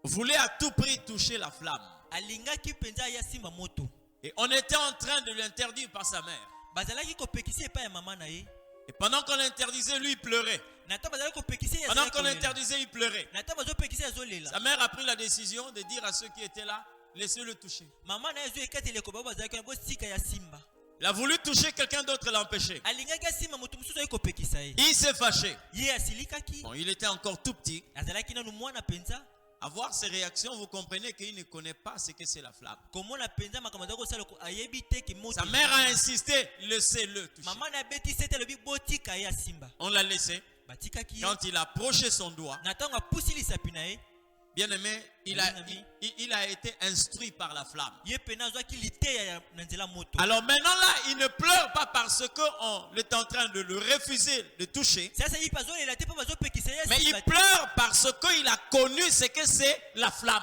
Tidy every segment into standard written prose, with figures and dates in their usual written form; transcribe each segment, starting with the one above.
voulait à tout prix toucher la flamme. alingaki penza ya simba moto. Et on était en train de l'interdire par sa mère. Bazalaki kopekisi epai ya mama na ye. Et pendant qu'on l'interdisait, lui il pleurait. Nata bazalaki kopekisi ya. Pendant qu'on l'interdisait, il pleurait. Nata bazopekisi ya zolela. Sa mère a pris la décision de dire à ceux qui étaient là, laissez-le toucher. Mama na yezo ekatele ko baba bazalaki bo sika ya simba. Il a voulu toucher quelqu'un d'autre, l'a empêché. Alingaki simba moto mususu ay kopekisa ye. Il s'est fâché. Ye asilikaki. Bon, il était encore tout petit. Azalaki na mwana penza. À voir ses réactions, vous comprenez qu'il ne connaît pas ce que c'est la flamme. Comment la penza makamada ko sala ko ayebi te ki moto. Sa mère a insisté, laissez-le toucher. Mama na beti sete le bi botika ya simba. On l'a laissé. Batikaki. Quand il a approché son doigt, Natanga pusili sapina ye. bien aimé, il a été instruit par la flamme. Alors maintenant là, il ne pleure pas parce qu'on est en train de le refuser de toucher. Mais il pleure parce qu'il a connu ce que c'est la flamme.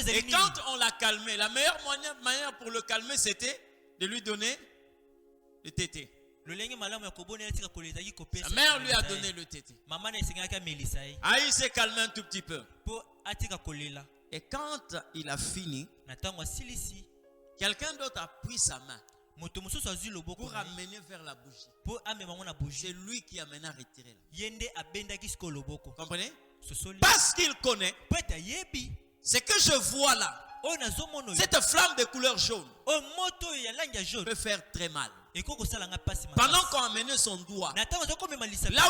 Et quand on l'a calmé, la meilleure manière pour le calmer, c'était de lui donner le tété. Sa mère lui a donné le tété. Ah, il s'est calmé un tout petit peu. Et quand il a fini, quelqu'un d'autre a pris sa main pour amener vers la bougie. C'est lui qui a maintenant retiré la. Comprenez? Parce qu'il connaît ce que je vois là. Cette flamme de couleur jaune peut faire très mal. Pendant qu'on amenait son doigt là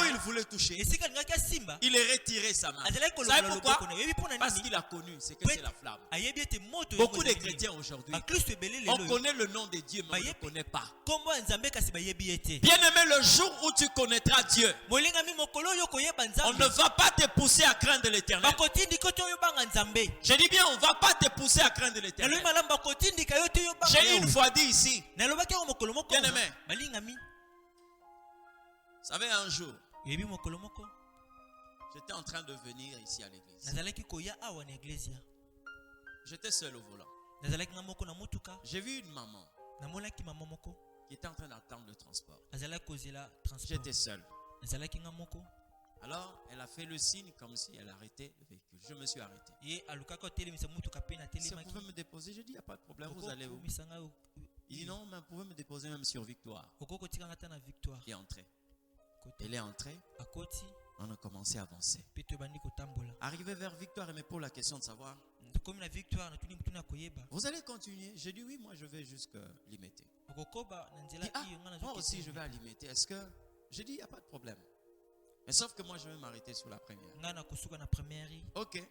où il voulait toucher, il est retiré sa main. Vous savez pourquoi? Parce qu'il a connu ce que c'est la flamme. Beaucoup de chrétiens aujourd'hui, on connaît le nom de Dieu, mais on ne le connaît pas. Bien aimé, le jour où tu connaîtras Dieu, on ne va pas te pousser à craindre l'Éternel. Je dis bien, on ne va pas te pousser à craindre l'Éternel. J'ai une fois dit ici, bien aimé, vous savez, un jour, j'étais en train de venir ici à l'église. J'étais seul au volant. J'ai vu une maman qui était en train d'attendre le transport. J'étais seul. Alors, elle a fait le signe comme si elle arrêtait le véhicule. Je me suis arrêté. Si vous pouvez me déposer, je dis, il n'y a pas de problème, vous allez où? Il dit non, mais vous pouvez me déposer même sur Victoire. Il est entré. Elle est entrée. On a commencé à avancer. Arrivé vers Victoire, elle me pose la question de savoir, vous allez continuer? J'ai dit oui, moi je vais jusqu'à Limité. Moi aussi je vais à Limité. Est-ce que... J'ai dit il n'y a pas de problème. Mais sauf que moi je vais m'arrêter sur la première. Ok.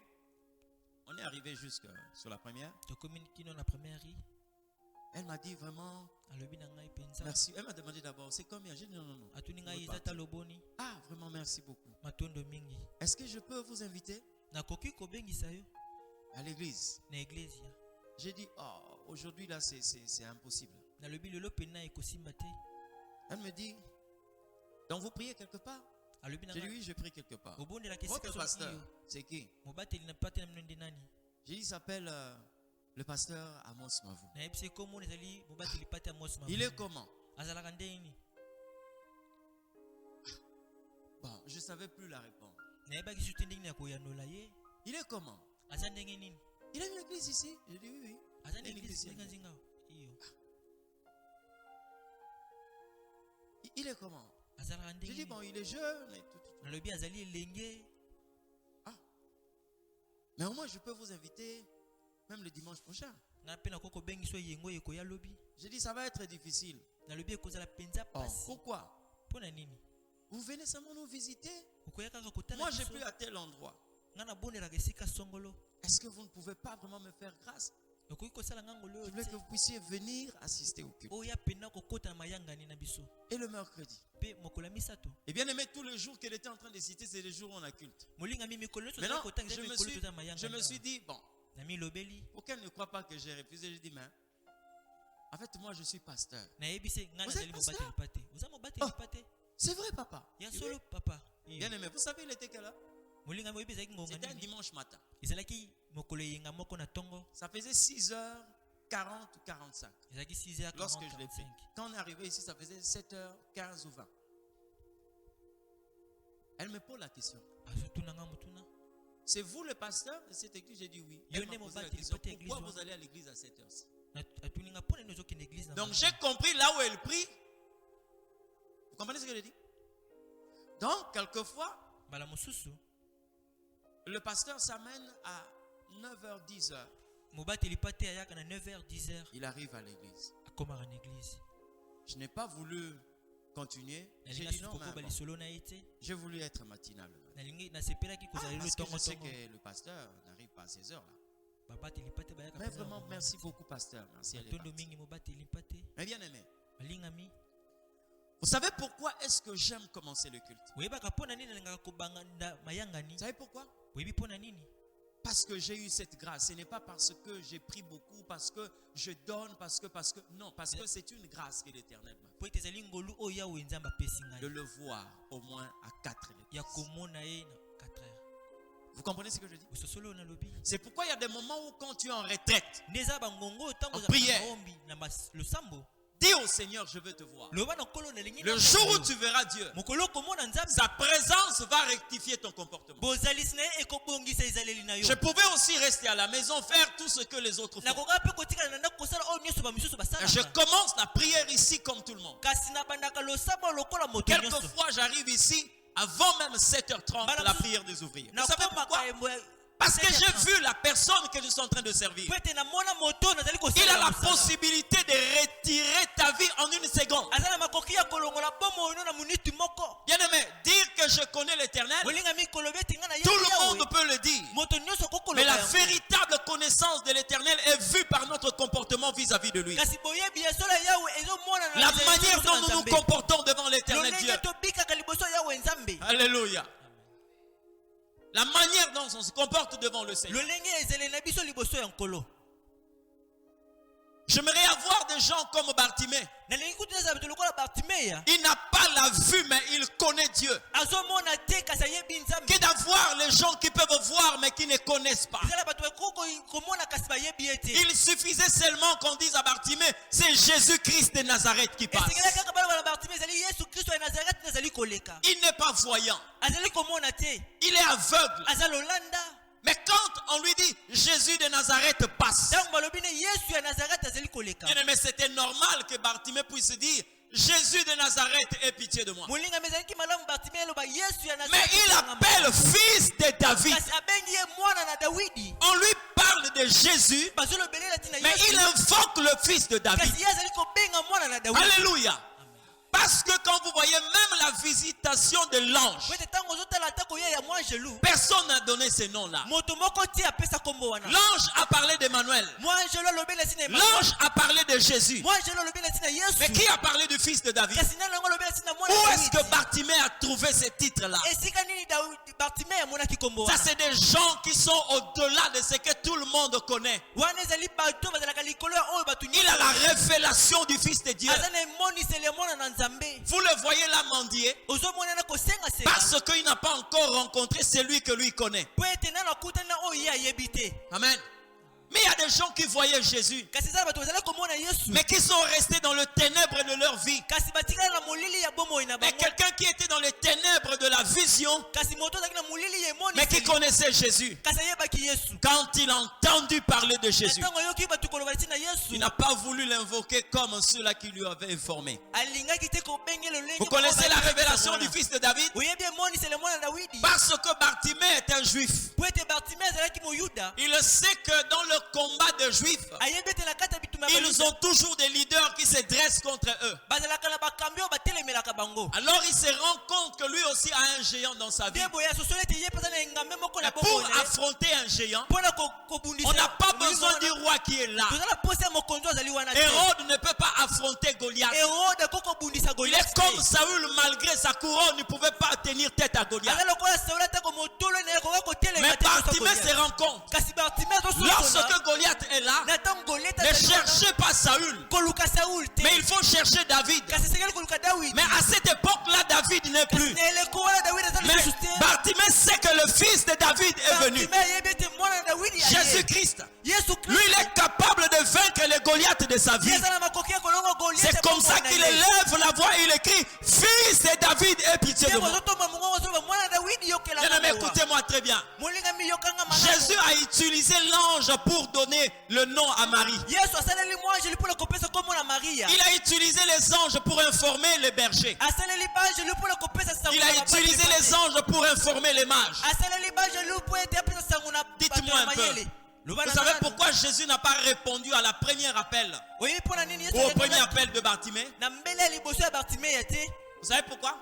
On est arrivé jusqu'à sur la première. Elle m'a dit vraiment merci. Elle m'a demandé d'abord c'est combien? J'ai dit non. Ah vraiment merci beaucoup. Est-ce que je peux vous inviter à l'église? J'ai dit oh, aujourd'hui là c'est impossible. Elle me dit donc vous priez quelque part? J'ai dit oui, je prie quelque part. Votre pasteur, c'est qui? J'ai dit il s'appelle le pasteur Amos Mavou. Il est comment? Bon, je ne savais plus la réponse. Il est comment? Il a une église ici? J'ai dit oui. Il a une église ici. Il est comment? J'ai dit bon, il est jeune et tout. Ah. Mais au moins je peux vous inviter même le dimanche prochain. J'ai dit ça va être difficile. Oh, pourquoi? Vous venez seulement nous visiter. Moi j'ai plus à tel endroit. Est-ce que vous ne pouvez pas vraiment me faire grâce? Je voulais que vous puissiez venir assister au culte. Et le mercredi. Et bien aimé, tous les jours qu'elle était en train de citer, c'est les jours où on a culte. Maintenant, je me suis dit, bon, pour qu'elle ne croit pas que j'ai refusé, j'ai dit, mais en fait, moi je suis pasteur. Vous êtes pasteur? Oh, c'est vrai, papa. Bien aimé, vous savez, il était quelle heure? C'était un dimanche matin. Ça faisait 6h40 ou 45. Lorsque je l'ai fait. Quand on est arrivé ici, ça faisait 7h15 ou 20. Elle me pose la question. c'est vous le pasteur de cette église? J'ai dit oui. Elle m'a posé la question, pourquoi vous allez à l'église à cette heure-ci? Donc j'ai compris là où elle prie. Vous comprenez ce que je dis? Donc quelquefois, le pasteur s'amène à 9h, 10h. Il arrive à l'église. Je n'ai pas voulu continuer. J'ai dit non, j'ai voulu être matinal. Parce que je sais que le pasteur n'arrive pas à ces heures-là. Mais vraiment, merci beaucoup, pasteur. Merci. Mais bien aimé, vous savez pourquoi est-ce que j'aime commencer le culte? Vous savez pourquoi? Parce que j'ai eu cette grâce. Ce n'est pas parce que j'ai pris beaucoup, parce que je donne, parce que non, parce que c'est une grâce que l'Éternel m'a fait. De le voir au moins à 4 heures. Vous comprenez ce que je dis? C'est pourquoi il y a des moments où quand tu es en retraite, en prière, dis au Seigneur, je veux te voir. Le jour où tu verras Dieu, sa présence va rectifier ton comportement. Je pouvais aussi rester à la maison, faire tout ce que les autres font. Je commence la prière ici comme tout le monde. Quelquefois, j'arrive ici avant même 7h30, la prière des ouvriers. Vous savez pourquoi? Parce que j'ai vu la personne que je suis en train de servir. Il a la possibilité de retirer ta vie en une seconde. Bien aimé, dire que je connais l'Éternel, tout le monde peut le dire. Mais la véritable connaissance de l'Éternel est vue par notre comportement vis-à-vis de lui. La manière dont nous nous comportons devant l'Éternel Dieu. Alléluia. La manière dont on se comporte devant le Seigneur. J'aimerais avoir des gens comme Bartimée. Il n'a pas la vue, mais il connaît Dieu. Que d'avoir les gens qui peuvent voir, mais qui ne connaissent pas. Il suffisait seulement qu'on dise à Bartimée, c'est Jésus-Christ de Nazareth qui passe. Il n'est pas voyant. Il est aveugle. Mais quand on lui dit Jésus de Nazareth passe, mais c'était normal que Bartimée puisse dire Jésus de Nazareth ait pitié de moi. Mais il appelle fils de David. On lui parle de Jésus, mais il invoque le fils de David. Alléluia. Parce que quand vous voyez même la visitation de l'ange, personne n'a donné ce nom-là. L'ange a parlé d'Emmanuel. L'ange a parlé de Jésus. Mais qui a parlé du fils de David? Où est-ce que Bartimée a trouvé ce titre-là? Ça, c'est des gens qui sont au-delà de ce que tout le monde connaît. Il a la révélation du fils de Dieu. Vous le voyez là mendier parce qu'il n'a pas encore rencontré celui que lui connaît. Amen. Mais il y a des gens qui voyaient Jésus, mais qui sont restés dans le ténèbre de leur vie. Mais quelqu'un qui était dans les ténèbres de la vision, mais qui connaissait Jésus, quand il a entendu parler de Jésus, il n'a pas voulu l'invoquer comme ceux-là qui lui avaient informé. Vous connaissez la révélation du fils de David? Parce que Bartimée est un juif. Il sait que dans le combat de juifs, ils ont toujours des leaders qui se dressent contre eux. Alors il se rend compte que lui aussi a un géant dans sa vie. Pour affronter un géant, on n'a pas besoin du roi qui est là. Hérode ne peut pas affronter Goliath. Il est comme Saül, malgré sa couronne, ne pouvait pas tenir tête à Goliath. Mais Bartimée se rend compte. Lorsque Goliath est là, ne cherchez pas Saül, mais il faut chercher David. Mais à cette époque-là, David n'est plus. Mais Bartimée sait que le fils de David est venu. Jésus-Christ. Lui, il est capable de vaincre les Goliaths de sa vie. C'est comme ça qu'il élève la voix et il écrit, fils de David, aie pitié de moi. écoutez-moi très bien. Jésus a utilisé l'ange pour donner le nom à Marie. Il a utilisé les anges pour informer les bergers. Il a utilisé les anges pour informer les mages. Dites-moi un peu. Vous savez pourquoi Jésus n'a pas répondu à la première appel ou au premier appel de Bartimée? Vous savez pourquoi?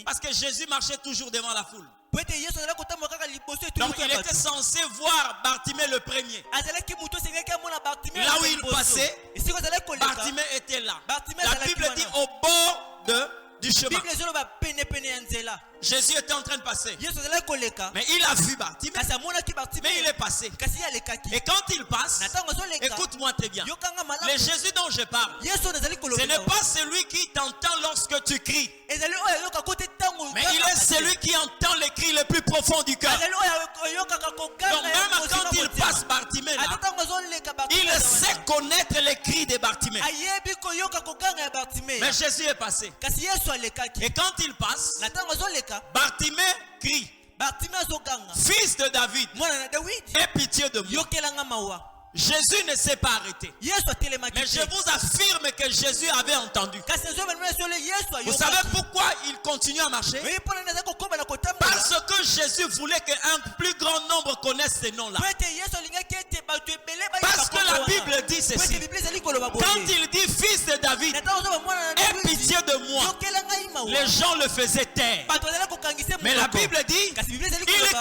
Parce que Jésus marchait toujours devant la foule. Donc il était censé voir Bartimée le premier. Là où il passait, Bartimée était là. La Bible dit au bord du chemin. Jésus était en train de passer. Mais il a vu Bartimée. Mais il est passé. Et quand il passe, écoute-moi très bien. Le Jésus dont je parle, ce n'est pas celui qui t'entend lorsque tu cries. Mais il est celui qui entend les cris les plus profonds du cœur. Donc même quand il passe Bartimée là, il sait connaître les cris de Bartimée. Mais Jésus est passé. Et quand il passe, Bartimée crie: Fils de David, aie pitié de moi. Jésus ne s'est pas arrêté. Mais je vous affirme que Jésus avait entendu. Vous savez pourquoi il continue à marcher? Parce que Jésus voulait qu'un plus grand nombre connaisse ces noms-là. Parce que la Bible dit ceci. Quand il dit Fils de David, aie pitié de moi, les gens le faisaient taire. Mais la Bible dit, il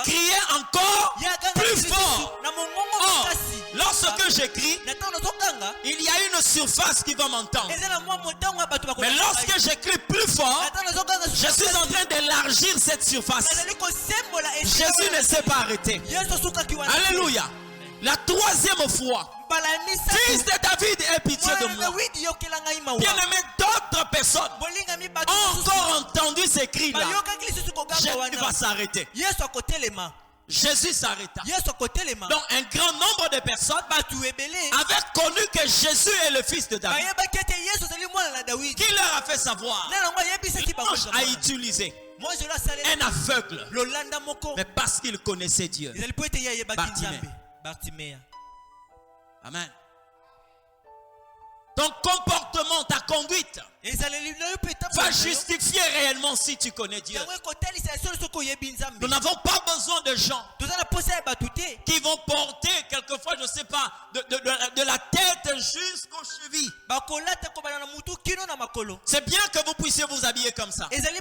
criait encore plus fort. Or, lorsque j'écris, il y a une surface qui va m'entendre. Mais lorsque j'écris plus fort, je suis en train d'élargir cette surface. Jésus ne s'est pas arrêté. Alléluia. La troisième fois, Fils de David, aie pitié de moi. Bien aimé, d'autres personnes ont encore entendu ces cris-là. Jésus va s'arrêter. Jésus s'arrêta. Donc un grand nombre de personnes avaient connu que Jésus est le fils de David. Qui leur a fait savoir? L'ange a utilisé un aveugle, mais parce qu'il connaissait Dieu. Bartimée. Amen. Ton comportement, ta conduite va justifier réellement si tu connais Dieu. Nous n'avons pas besoin de gens qui vont porter quelquefois, je ne sais pas, de la tête jusqu'aux chevilles. C'est bien que vous puissiez vous habiller comme ça. Mais même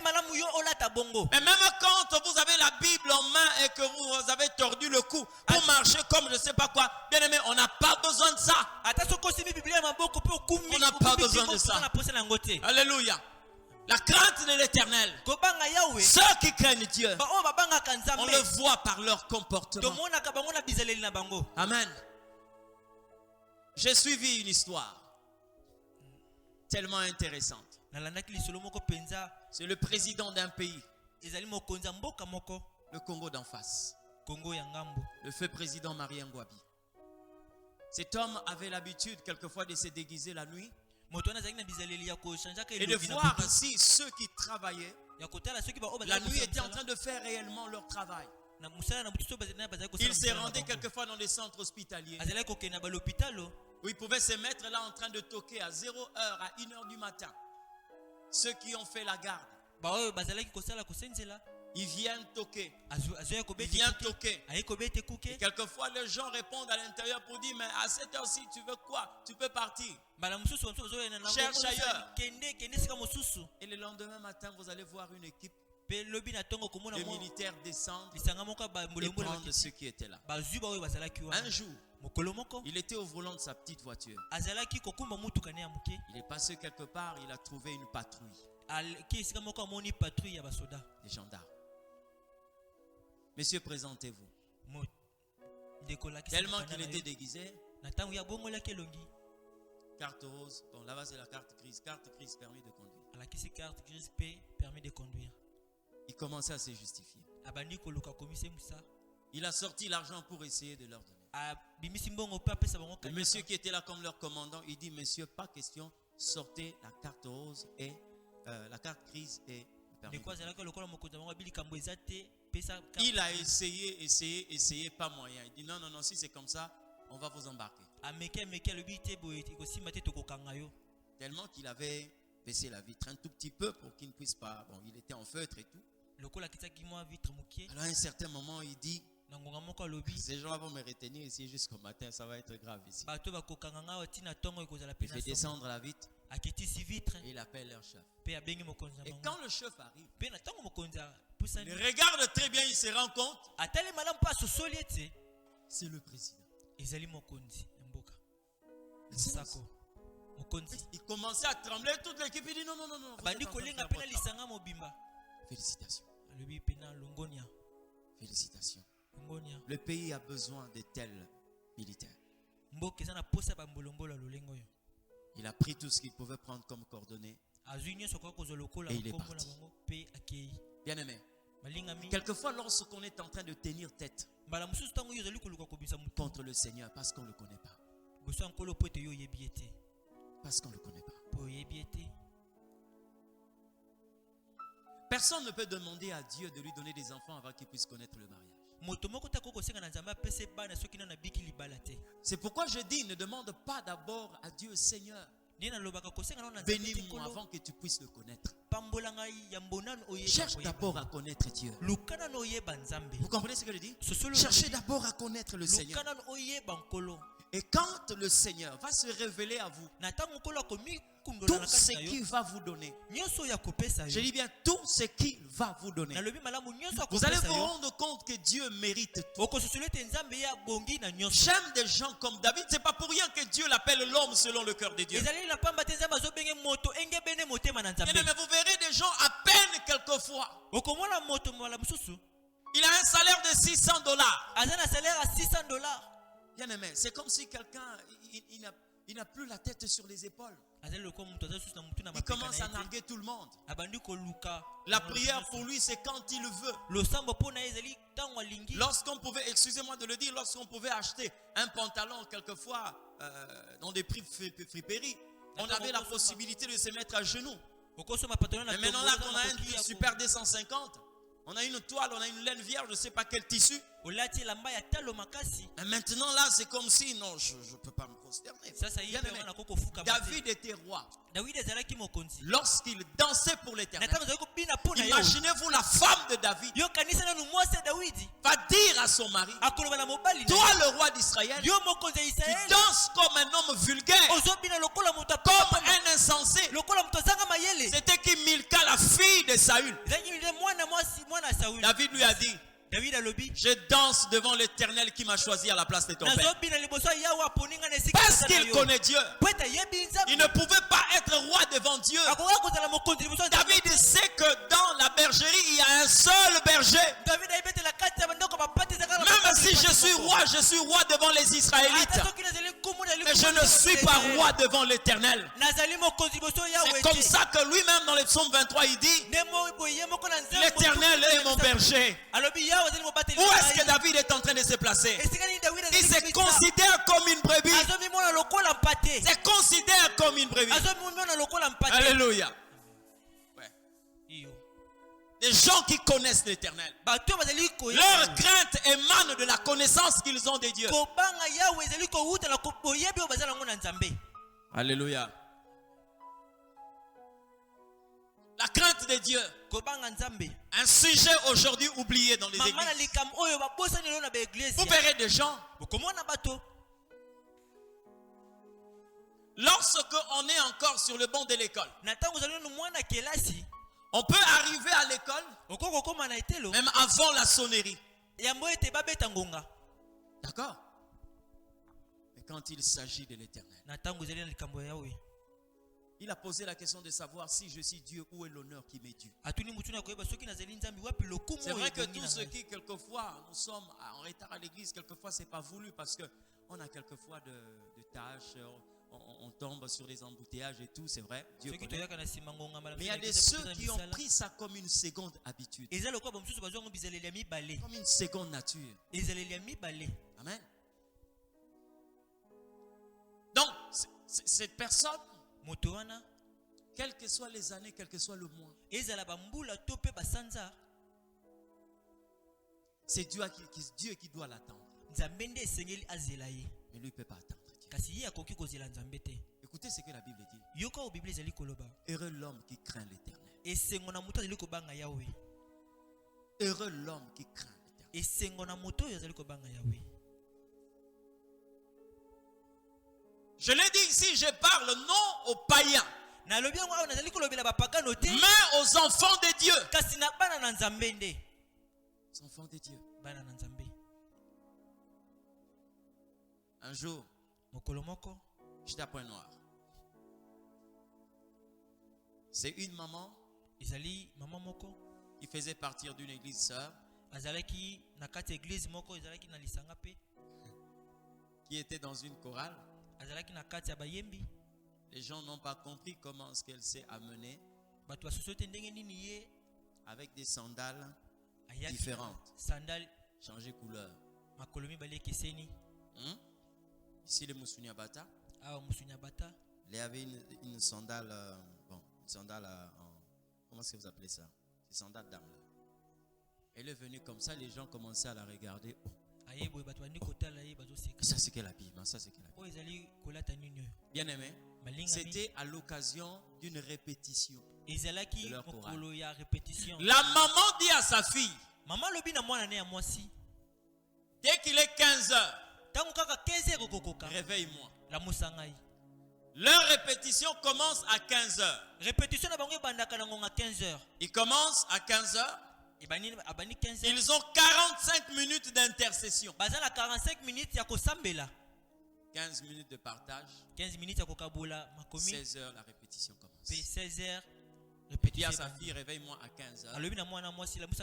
quand vous avez la Bible en main et que vous avez tordu le cou pour marcher comme je ne sais pas quoi, bien aimé, on n'a pas besoin de ça. On n'a pas besoin de ça. Alléluia. La crainte de l'Éternel. Ceux qui craignent Dieu, on le voit par leur comportement. Amen. J'ai suivi une histoire tellement intéressante. C'est le président d'un pays, le Congo d'en face, le feu président Marie Ngouabi. Cet homme avait l'habitude quelquefois de se déguiser la nuit et de voir si ceux qui travaillaient la nuit étaient en train de faire réellement leur travail. Il se rendait quelquefois dans des centres hospitaliers où ils pouvaient se mettre là en train de toquer à 0h, à 1h du matin. Ceux qui ont fait la garde, ils viennent toquer. Ils viennent toquer. Et quelquefois les gens répondent à l'intérieur pour dire: mais à cette heure-ci tu veux quoi? Tu peux partir. Cherche ailleurs. Et le lendemain matin vous allez voir une équipe de militaires descendre et prendre ceux qui étaient là. Un jour, il était au volant de sa petite voiture. Il est passé quelque part, il a trouvé une patrouille. Des gendarmes. Messieurs, présentez-vous. Tellement qu'il était déguisé. Carte rose. Bon, là-bas c'est la carte grise. Carte grise, permis de conduire. Il commençait à se justifier. Il a sorti l'argent pour essayer de leur donner. Le monsieur qui était là comme leur commandant, il dit: monsieur, pas question, sortez la carte rose et la carte grise et le permis. Il a essayé, pas moyen. Il dit non, si c'est comme ça, on va vous embarquer. Tellement qu'il avait baissé la vitre un tout petit peu pour qu'il ne puisse pas. Bon, il était en feutre et tout. Alors à un certain moment, il dit, ces gens vont me retenir ici jusqu'au matin, ça va être grave ici. Il fait descendre la vitre et il appelle leur chef. Et quand le chef arrive, il regarde très bien, il se rend compte, c'est le président. Il commençait à trembler, toute l'équipe, il dit non. Félicitations. Félicitations. Le pays a besoin de tels militaires. Il a pris tout ce qu'il pouvait prendre comme coordonnées et il est parti. Bien aimé, quelquefois lorsqu'on est en train de tenir tête contre le Seigneur parce qu'on ne le connaît pas, personne ne peut demander à Dieu de lui donner des enfants avant qu'il puisse connaître le mariage. C'est pourquoi je dis, ne demande pas d'abord à Dieu, Seigneur, bénis-moi avant que tu puisses le connaître. Cherche d'abord à connaître Dieu. Vous comprenez ce que je dis? Cherchez d'abord à connaître le Seigneur. Et quand le Seigneur va se révéler à vous, tout ce qu'il va vous donner, je dis bien tout ce qu'il va vous donner, vous allez vous rendre compte que Dieu mérite tout. J'aime des gens comme David. C'est pas pour rien que Dieu l'appelle l'homme selon le cœur de Dieu. Mais vous verrez des gens à peine quelquefois. Il a un salaire de $600. Bien aimé, c'est comme si quelqu'un il n'a plus la tête sur les épaules. Il commence à narguer tout le monde. La prière pour lui, c'est quand il veut. Lorsqu'on pouvait, excusez-moi de le dire, lorsqu'on pouvait acheter un pantalon quelquefois dans des prix friperies, on avait la possibilité de se mettre à genoux. Mais maintenant là qu'on a un super 250, on a une toile, on a une laine vierge, je ne sais pas quel tissu. Et maintenant là, c'est comme si, non, je ne peux pas me consterner. David était roi. Lorsqu'il dansait pour l'Éternel, imaginez-vous la femme de David va dire à son mari, toi le roi d'Israël, tu danses comme un homme vulgaire, comme un insensé. C'était qui Milka, la fille de Saül. David lui a dit, je danse devant l'Éternel qui m'a choisi à la place de ton père. Parce qu'il connaît Dieu. Il ne pouvait pas être roi devant Dieu. David sait que dans la bergerie, il y a un seul berger. Même si je suis roi devant les Israélites. Mais je ne suis pas roi devant l'Éternel. C'est comme ça que lui-même dans le psaume 23, il dit, l'Éternel est mon berger. Où est-ce que David est en train de se placer? Il se considère comme une brebis. Se considère comme une brebis. Alléluia. Ouais. Des gens qui connaissent l'Éternel, leur crainte émane de la connaissance qu'ils ont de Dieu. Alléluia. La crainte de Dieu. Un sujet aujourd'hui oublié dans les églises. Vous verrez des gens, lorsqu'on est encore sur le banc de l'école, on peut arriver à l'école même avant la sonnerie. D'accord? Mais quand il s'agit de l'Éternel, il a posé la question de savoir si je suis Dieu, où est l'honneur qui m'est dû. C'est vrai que tous ceux qui, quelquefois, nous sommes en retard à l'église, quelquefois, ce n'est pas voulu parce qu'on a quelquefois de tâches, on tombe sur les embouteillages et tout, c'est vrai. Dieu connaît. Mais il y a des ceux qui ont pris ça comme une seconde habitude, comme une seconde nature. Amen. Donc, cette personne, quelles que soient les années, quel que soit le mois, C'est Dieu qui doit l'attendre. Mais lui ne peut pas attendre Dieu. Écoutez ce que la Bible dit. Heureux l'homme qui craint l'Éternel. Heureux l'homme qui craint l'Éternel. Je l'ai dit ici, je parle non aux païens, mais aux enfants de Dieu. Les enfants de Dieu. Un jour, j'étais à Pointe-Noire. C'est une maman qui faisait partir d'une église sœur, qui était dans une chorale. Les gens n'ont pas compris comment est-ce qu'elle s'est amenée avec des sandales différentes, changer couleur. Ici le Moussouniabata, il y avait une sandale, une sandale comment est-ce que vous appelez ça? Des sandales d'âme. Elle est venue comme ça, les gens commençaient à la regarder. Ça c'est quelle habillement, ça c'est quelle habillement. Bien aimé, c'était à l'occasion d'une répétition de leur chorale. La maman dit à sa fille, dès qu'il est 15 heures, réveille-moi. Leur répétition commence à 15 heures. Ils commencent à 15 heures. Ils ont 45 minutes d'intercession. 15 minutes de partage. 16 heures, la répétition commence. 16 heures, il dit à sa fille, réveille-moi à 15 heures.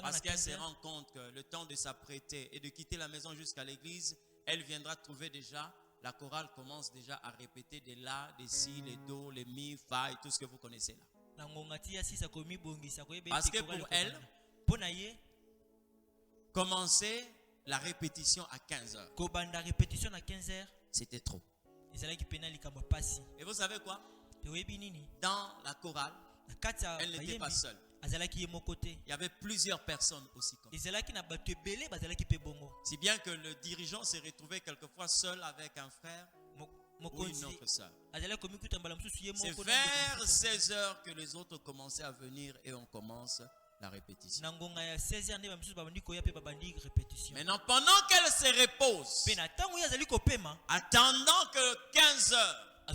Parce qu'elle se rend compte que le temps de s'apprêter et de quitter la maison jusqu'à l'église, elle viendra trouver déjà, la chorale commence déjà à répéter des la, des si, les do, les mi, fa et tout ce que vous connaissez là. Parce que pour elle, commencer la répétition à 15 heures, c'était trop. Et vous savez quoi? Dans la chorale, elle n'était pas seule. Il y avait plusieurs personnes aussi comme ça. Si bien que le dirigeant s'est retrouvé quelquefois seul avec un frère ou une autre sœur. C'est vers 16 heures que les autres commençaient à venir et on commence la répétition. Maintenant, pendant qu'elle se repose, attendant que 15 heures, et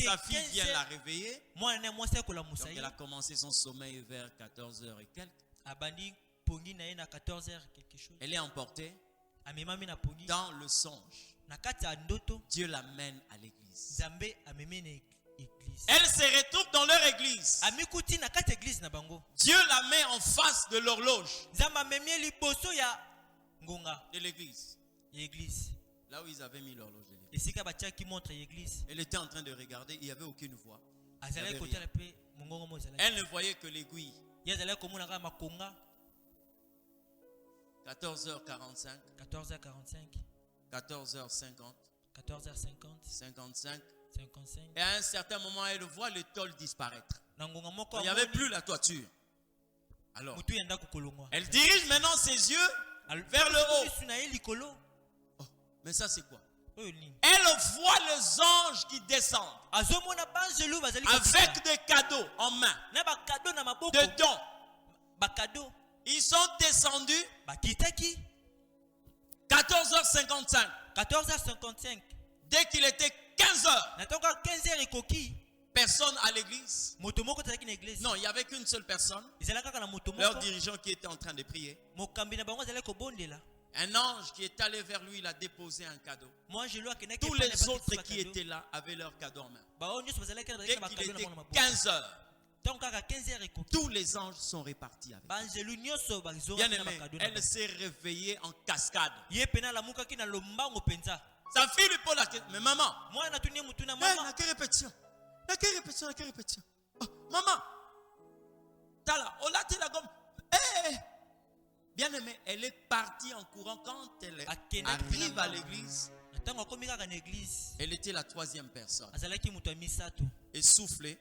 sa fille vient la réveiller, donc elle a commencé son sommeil vers 14 heures et quelques. Elle est emportée dans le songe. Dieu l'amène à l'église. Elle se retrouve dans leur église. Dieu la met en face de l'horloge de l'église. Là où ils avaient mis l'horloge de l'église. Elle était en train de regarder, il n'y avait aucune voix. Elle ne voyait que l'aiguille. 14h45, 14h50, 55. Et à un certain moment, elle voit le tôle disparaître. Il n'y avait plus la toiture. Alors, elle dirige maintenant ses yeux vers le haut. Oh, mais ça c'est quoi? Elle voit les anges qui descendent avec des cadeaux en main, de dons. Ils sont descendus 14h55. Dès qu'il était 15h, personne à l'église. Non, il n'y avait qu'une seule personne. Leur dirigeant qui était en train de prier. Un ange qui est allé vers lui, il a déposé un cadeau. Tous les autres qui étaient là avaient leur cadeau en main. Dès qu'il était 15 heures, tous les anges sont répartis avec. Bien aimé, elle s'est réveillée en cascade. Sa fille lui pose la question. Mais maman, quelle répétition? Oh, maman, t'as là, on l'a dit la gomme. Bien aimé, elle est partie en courant. Quand elle arrive à l'église, elle était la troisième personne. Essoufflée.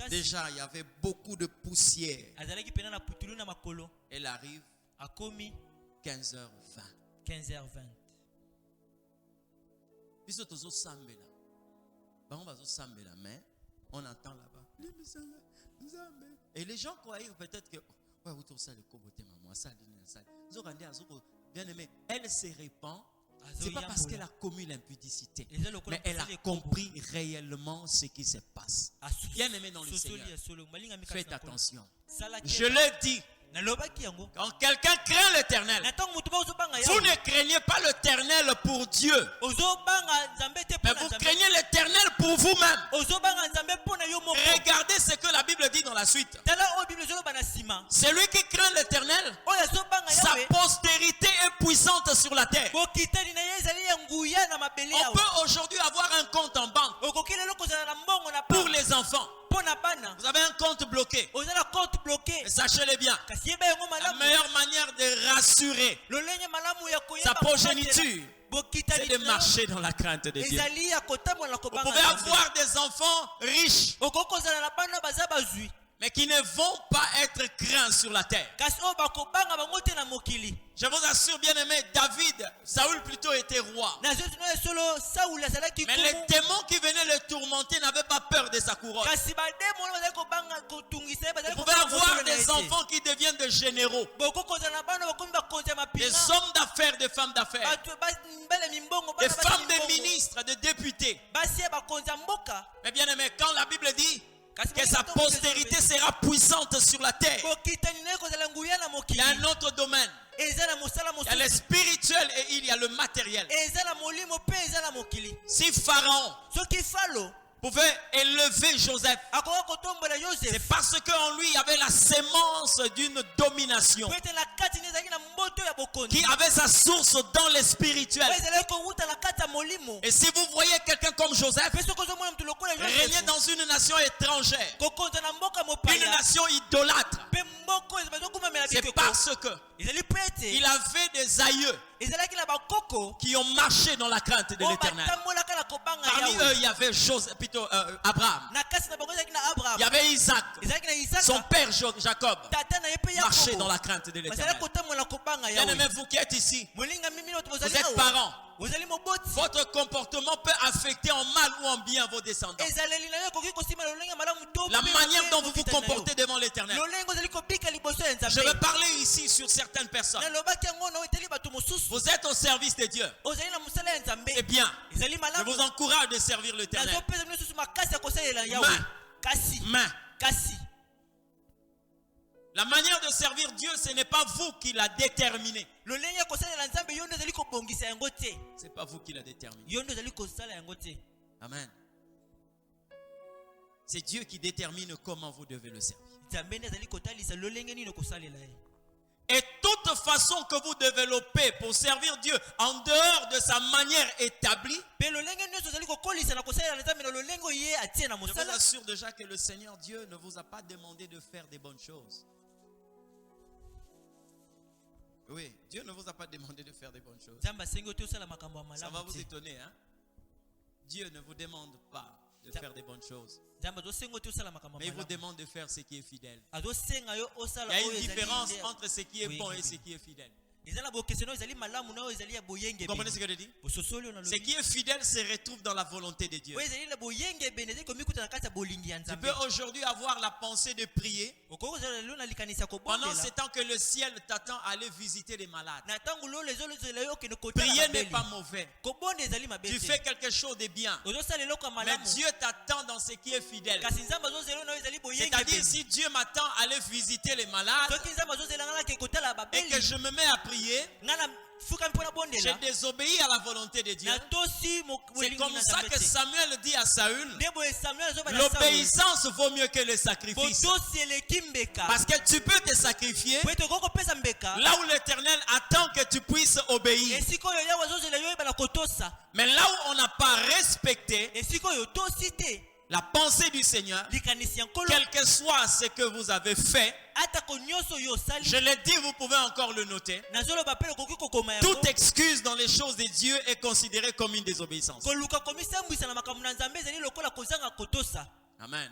Déjà, il y avait beaucoup de poussière. Elle arrive. 15h20. 15h20. Biso tozo sambela. Bango bazo sambela, mais on entend là-bas. Et les gens croient peut-être que ouais, autour ça le kobote maman, ça ça. Bien aimé, elle se répand. C'est pas parce qu'elle a commis l'impudicité, mais elle a compris réellement ce qui se passe. Bien aimé dans le Seigneur, faites attention. Je le dis. Quand quelqu'un craint l'Éternel, vous ne craignez pas l'Éternel pour Dieu, mais vous craignez l'Éternel pour vous-même. Regardez ce que la Bible dit dans la suite. Celui qui craint l'Éternel, sa postérité est puissante sur la terre. On peut aujourd'hui avoir un compte en banque pour les enfants. Vous avez un compte bloqué. Mais sachez-le bien, la meilleure manière de rassurer sa progéniture, c'est de marcher dans la crainte de Dieu. Vous pouvez avoir des enfants riches, mais qui ne vont pas être craints sur la terre. Je vous assure, bien aimé, David, Saoul plutôt était roi. Mais les démons qui venaient le tourmenter n'avaient pas peur de sa couronne. Vous pouvez avoir des enfants qui deviennent des généraux, des hommes d'affaires, des femmes d'affaires, des femmes de ministres, de députés. Mais bien aimé, quand la Bible dit que sa postérité sera puissante sur la terre, il y a un autre domaine. Il y a le spirituel et il y a le matériel. Si Pharaon pouvait élever Joseph, c'est parce qu'en lui il y avait la sémence d'une domination qui avait sa source dans le spirituel. Et si vous voyez quelqu'un comme Joseph régner dans une nation étrangère, une nation idolâtre, c'est parce que il avait des aïeux qui ont marché dans la crainte de l'Éternel. Parmi eux, il y avait Abraham. Il y avait Isaac. Son père Jacob marchait dans la crainte de l'Éternel. Bien aimé, vous qui êtes ici, vous êtes parents. Votre comportement peut affecter en mal ou en bien vos descendants. La manière dont vous vous comportez devant l'Éternel. Je veux parler ici sur certaines personnes. Vous êtes au service de Dieu. C'est bien. Je vous encourage de servir l'Éternel. Mais la manière de servir Dieu, ce n'est pas vous qui l'a déterminé. C'est pas vous qui l'a déterminé. Amen. C'est Dieu qui détermine comment vous devez le servir. Et toute façon que vous développez pour servir Dieu en dehors de sa manière établie, je vous assure déjà que le Seigneur Dieu ne vous a pas demandé de faire des bonnes choses. Oui, Dieu ne vous a pas demandé de faire des bonnes choses. Ça va vous étonner, hein? Dieu ne vous demande pas de faire des bonnes choses, mais il vous demande de faire ce qui est fidèle. Il y a une différence entre ce qui est bon et ce qui est fidèle. Vous comprenez ce que je dis? Ce qui est fidèle se retrouve dans la volonté de Dieu. Tu peux aujourd'hui avoir la pensée de prier pendant ce temps que le ciel t'attend à aller visiter les malades. Prier n'est pas mauvais. Tu fais quelque chose de bien, mais Dieu t'attend dans ce qui est fidèle. C'est-à-dire, si Dieu m'attend à aller visiter les malades et que je me mets à prier, j'ai désobéi à la volonté de Dieu. C'est comme ça que Samuel dit à Saül: l'obéissance vaut mieux que le sacrifice. Parce que tu peux te sacrifier là où l'Éternel attend que tu puisses obéir. Mais là où on n'a pas respecté la pensée du Seigneur, quel que soit ce que vous avez fait, je l'ai dit, vous pouvez encore le noter. Toute excuse dans les choses de Dieu est considérée comme une désobéissance. Amen.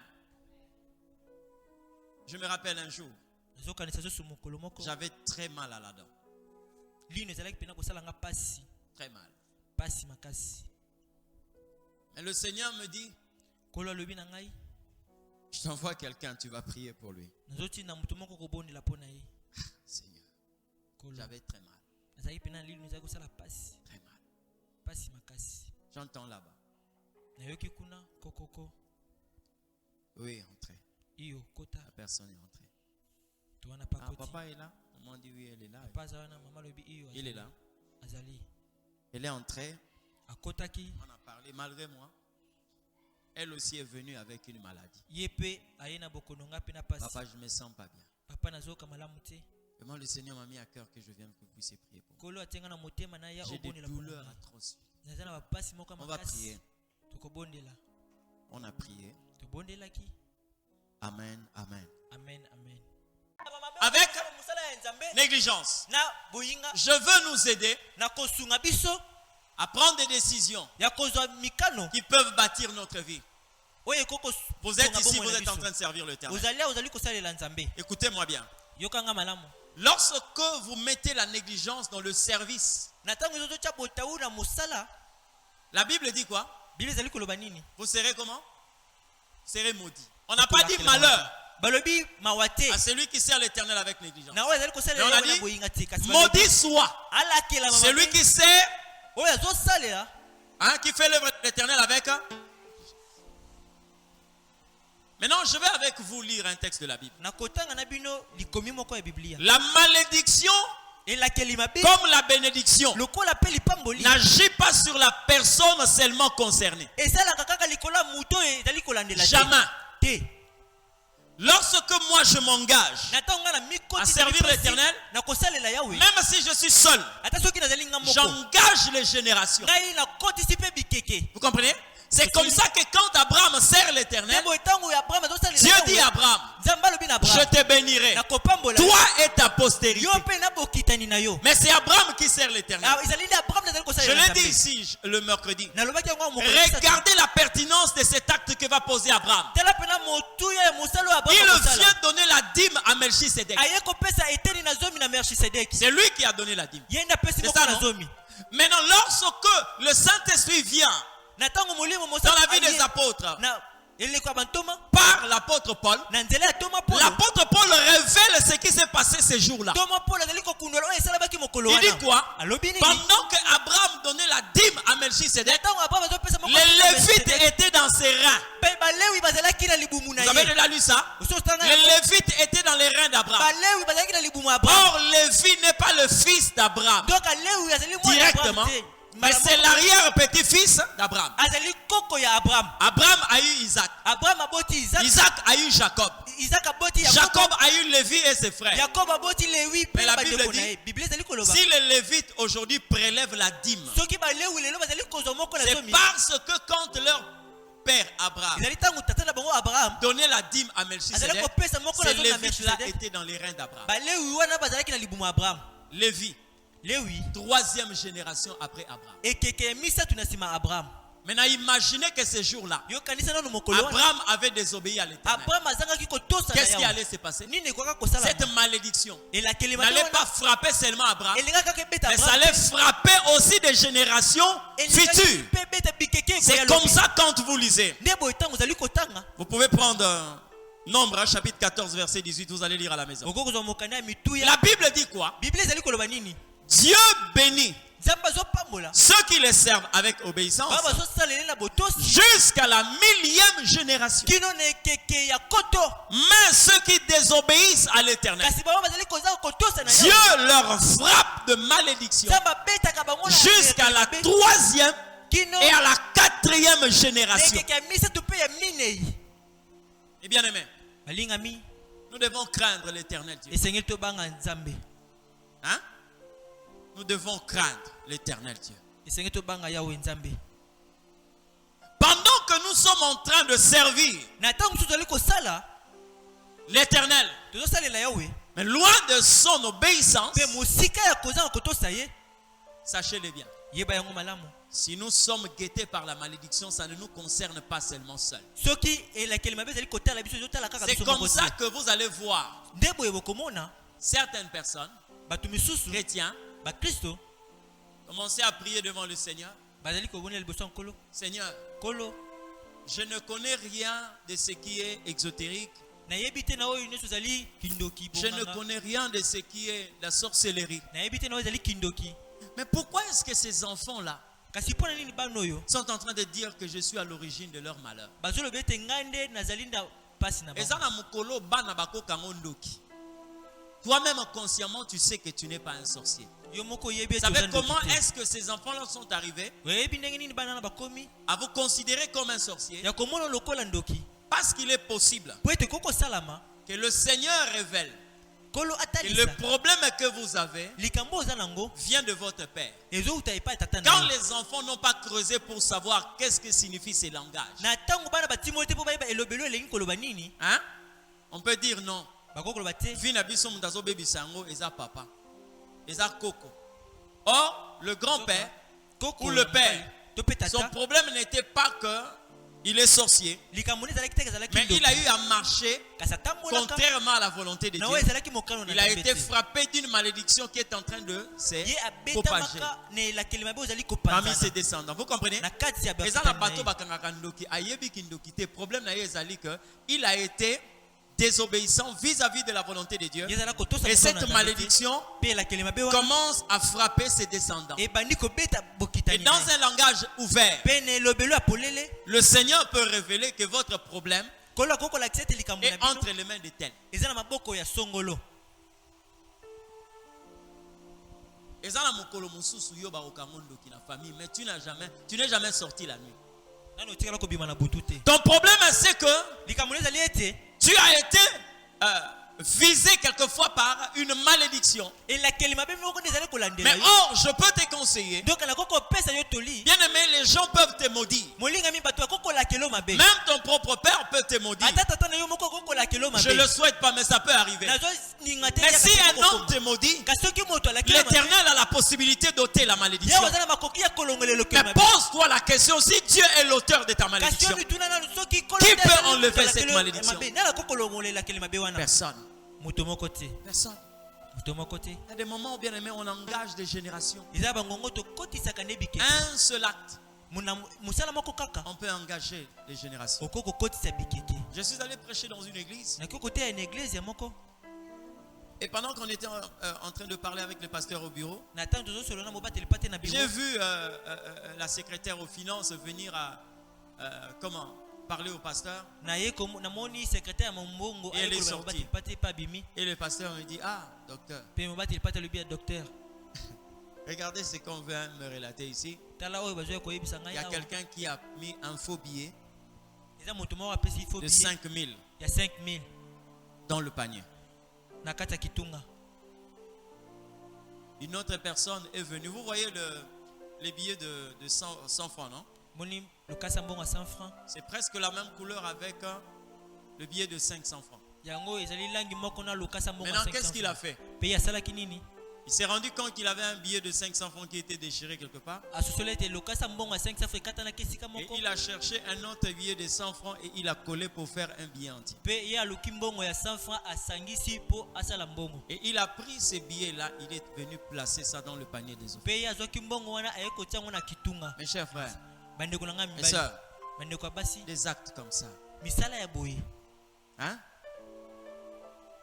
Je me rappelle un jour, j'avais très mal à la dent. Très mal. Pasi makasi. Mais le Seigneur me dit, je t'envoie quelqu'un, tu vas prier pour lui. Seigneur, j'avais très mal. Très mal. J'entends là-bas. Oui, entrez. La personne est entrée. Ah, papa est là. Maman dit oui, elle est là. Il est là. Elle est entrée. On a parlé malgré moi. Elle aussi est venue avec une maladie. Papa, je me sens pas bien. Et moi, le Seigneur m'a mis à cœur que je vienne que vous puissiez prier pour moi. J'ai des douleurs atroces. On va prier. On a prié. Amen, amen. Avec négligence, je veux nous aider à prendre des décisions qui peuvent bâtir notre vie. Vous êtes ici, vous êtes en train de servir l'Éternel. Écoutez-moi bien. Lorsque vous mettez la négligence dans le service, la Bible dit quoi? Vous serez comment? Vous serez maudit. On n'a pas dit malheur à celui qui sert l'Éternel avec négligence. Mais on a dit maudit soit celui qui sert, qui fait l'œuvre de l'Éternel avec. Maintenant, je vais avec vous lire un texte de la Bible. La malédiction, comme la bénédiction, n'agit pas sur la personne seulement concernée. Jamais. Lorsque moi je m'engage à servir l'Éternel, même si je suis seul, j'engage les générations. Vous comprenez? C'est comme ça que quand Abraham sert l'Éternel, Dieu dit à Abraham, je te bénirai, toi et ta postérité. Mais c'est Abraham qui sert l'Éternel. Je l'ai dit ici le mercredi. Regardez la pertinence de cet acte que va poser Abraham. Il vient donner la dîme à Melchisedec. C'est lui qui a donné la dîme. C'est ça, non? Maintenant, lorsque le Saint-Esprit vient dans la vie des apôtres, par l'apôtre Paul, l'apôtre Paul révèle ce qui s'est passé ces jours-là. Il dit quoi? Pendant qu'Abraham donnait la dîme à Melchisedec, les Lévites étaient dans ses reins. Vous avez déjà lu ça? Les Lévites étaient dans les reins d'Abraham. Or, Lévi n'est pas le fils d'Abraham directement, mais c'est l'arrière-petit-fils d'Abraham. Abraham a eu Isaac. Isaac a eu Jacob. Jacob a eu Lévi et ses frères. Mais la Bible dit, si les Lévites aujourd'hui prélèvent la dîme, c'est parce que quand leur père Abraham donnait la dîme à Melchisedec, ces Lévites-là étaient dans les reins d'Abraham. Lévi, troisième génération après Abraham. Maintenant, imaginez que ce jour-là, Abraham avait désobéi à l'Éternel. Qu'est-ce qui allait se passer? Cette malédiction n'allait pas frapper seulement Abraham, mais ça allait frapper aussi des générations futures. C'est comme ça quand vous lisez. Vous pouvez prendre Nombre, chapitre 14, verset 18, vous allez lire à la maison. La Bible dit quoi? Dieu bénit ceux qui les servent avec obéissance jusqu'à la 1000e génération. Mais ceux qui désobéissent à l'Éternel, Dieu leur frappe de malédiction jusqu'à la 3e et à la 4e génération. Et bien aimé, nous devons craindre l'Éternel Dieu. Hein? Nous devons craindre l'Éternel Dieu. Pendant que nous sommes en train de servir l'Éternel, mais loin de son obéissance, sachez-le bien, si nous sommes guettés par la malédiction, ça ne nous concerne pas seulement seuls. C'est comme ça que vous allez voir certaines personnes, chrétiens, Commencez à prier devant le Seigneur. Seigneur, je ne connais rien de ce qui est exotérique. Je ne connais rien de ce qui est la sorcellerie. Mais pourquoi est-ce que ces enfants-là sont en train de dire que je suis à l'origine de leur malheur? Toi-même consciemment, tu sais que tu n'es pas un sorcier. Vous savez comment est-ce que ces enfants-là sont arrivés à vous considérer comme un sorcier? Parce qu'il est possible que le Seigneur révèle que le problème que vous avez vient de votre père. Quand les enfants n'ont pas creusé pour savoir qu'est-ce que signifie ces langages, hein? On peut dire non. Or, le grand-père ou le père, son problème n'était pas qu'il est sorcier, mais il a eu à marcher contrairement à la volonté de Dieu. Il a été frappé d'une malédiction qui est en train de se propager parmi ses descendants. Vous comprenez? Le problème il a été désobéissant vis-à-vis de la volonté de Dieu. Et cette malédiction commence à frapper ses descendants. Et dans un langage ouvert, le Seigneur peut révéler que votre problème est entre les mains de tels. Mais tu n'es jamais sorti la nuit. Ton problème c'est que tu as été visé quelquefois par une malédiction. Mais or, je peux te conseiller. Bien aimé, les gens peuvent te maudire. Même ton propre père peut te maudire. Je ne le souhaite pas, mais ça peut arriver. Mais si un homme te maudit, l'Éternel a la possibilité d'ôter la malédiction. Mais pose-toi la question, si Dieu est l'auteur de ta malédiction, qui peut enlever cette malédiction? Personne. Personne. Il y a des moments où, bien aimé, on engage des générations. Un seul acte, on peut engager des générations. Je suis allé prêcher dans une église. Et pendant qu'on était en train de parler avec le pasteur au bureau, j'ai vu la secrétaire aux finances venir à parler au pasteur. Et elle est sortie. Et le pasteur me dit: ah, docteur, regardez ce qu'on veut me relater ici. Il y a quelqu'un qui a mis un faux billet de 5 000 dans le panier. Une autre personne est venue. Vous voyez les billets de 100 francs, non? C'est presque la même couleur avec le billet de 500 francs. Maintenant, qu'est-ce qu'il a fait? Il s'est rendu compte qu'il avait un billet de 500 francs qui était déchiré quelque part. Et il a cherché un autre billet de 100 francs et il a collé pour faire un billet entier. Et il a pris ces billets-là, il est venu placer ça dans le panier des autres. Mes chers frères, mes soeurs, des actes comme ça, hein?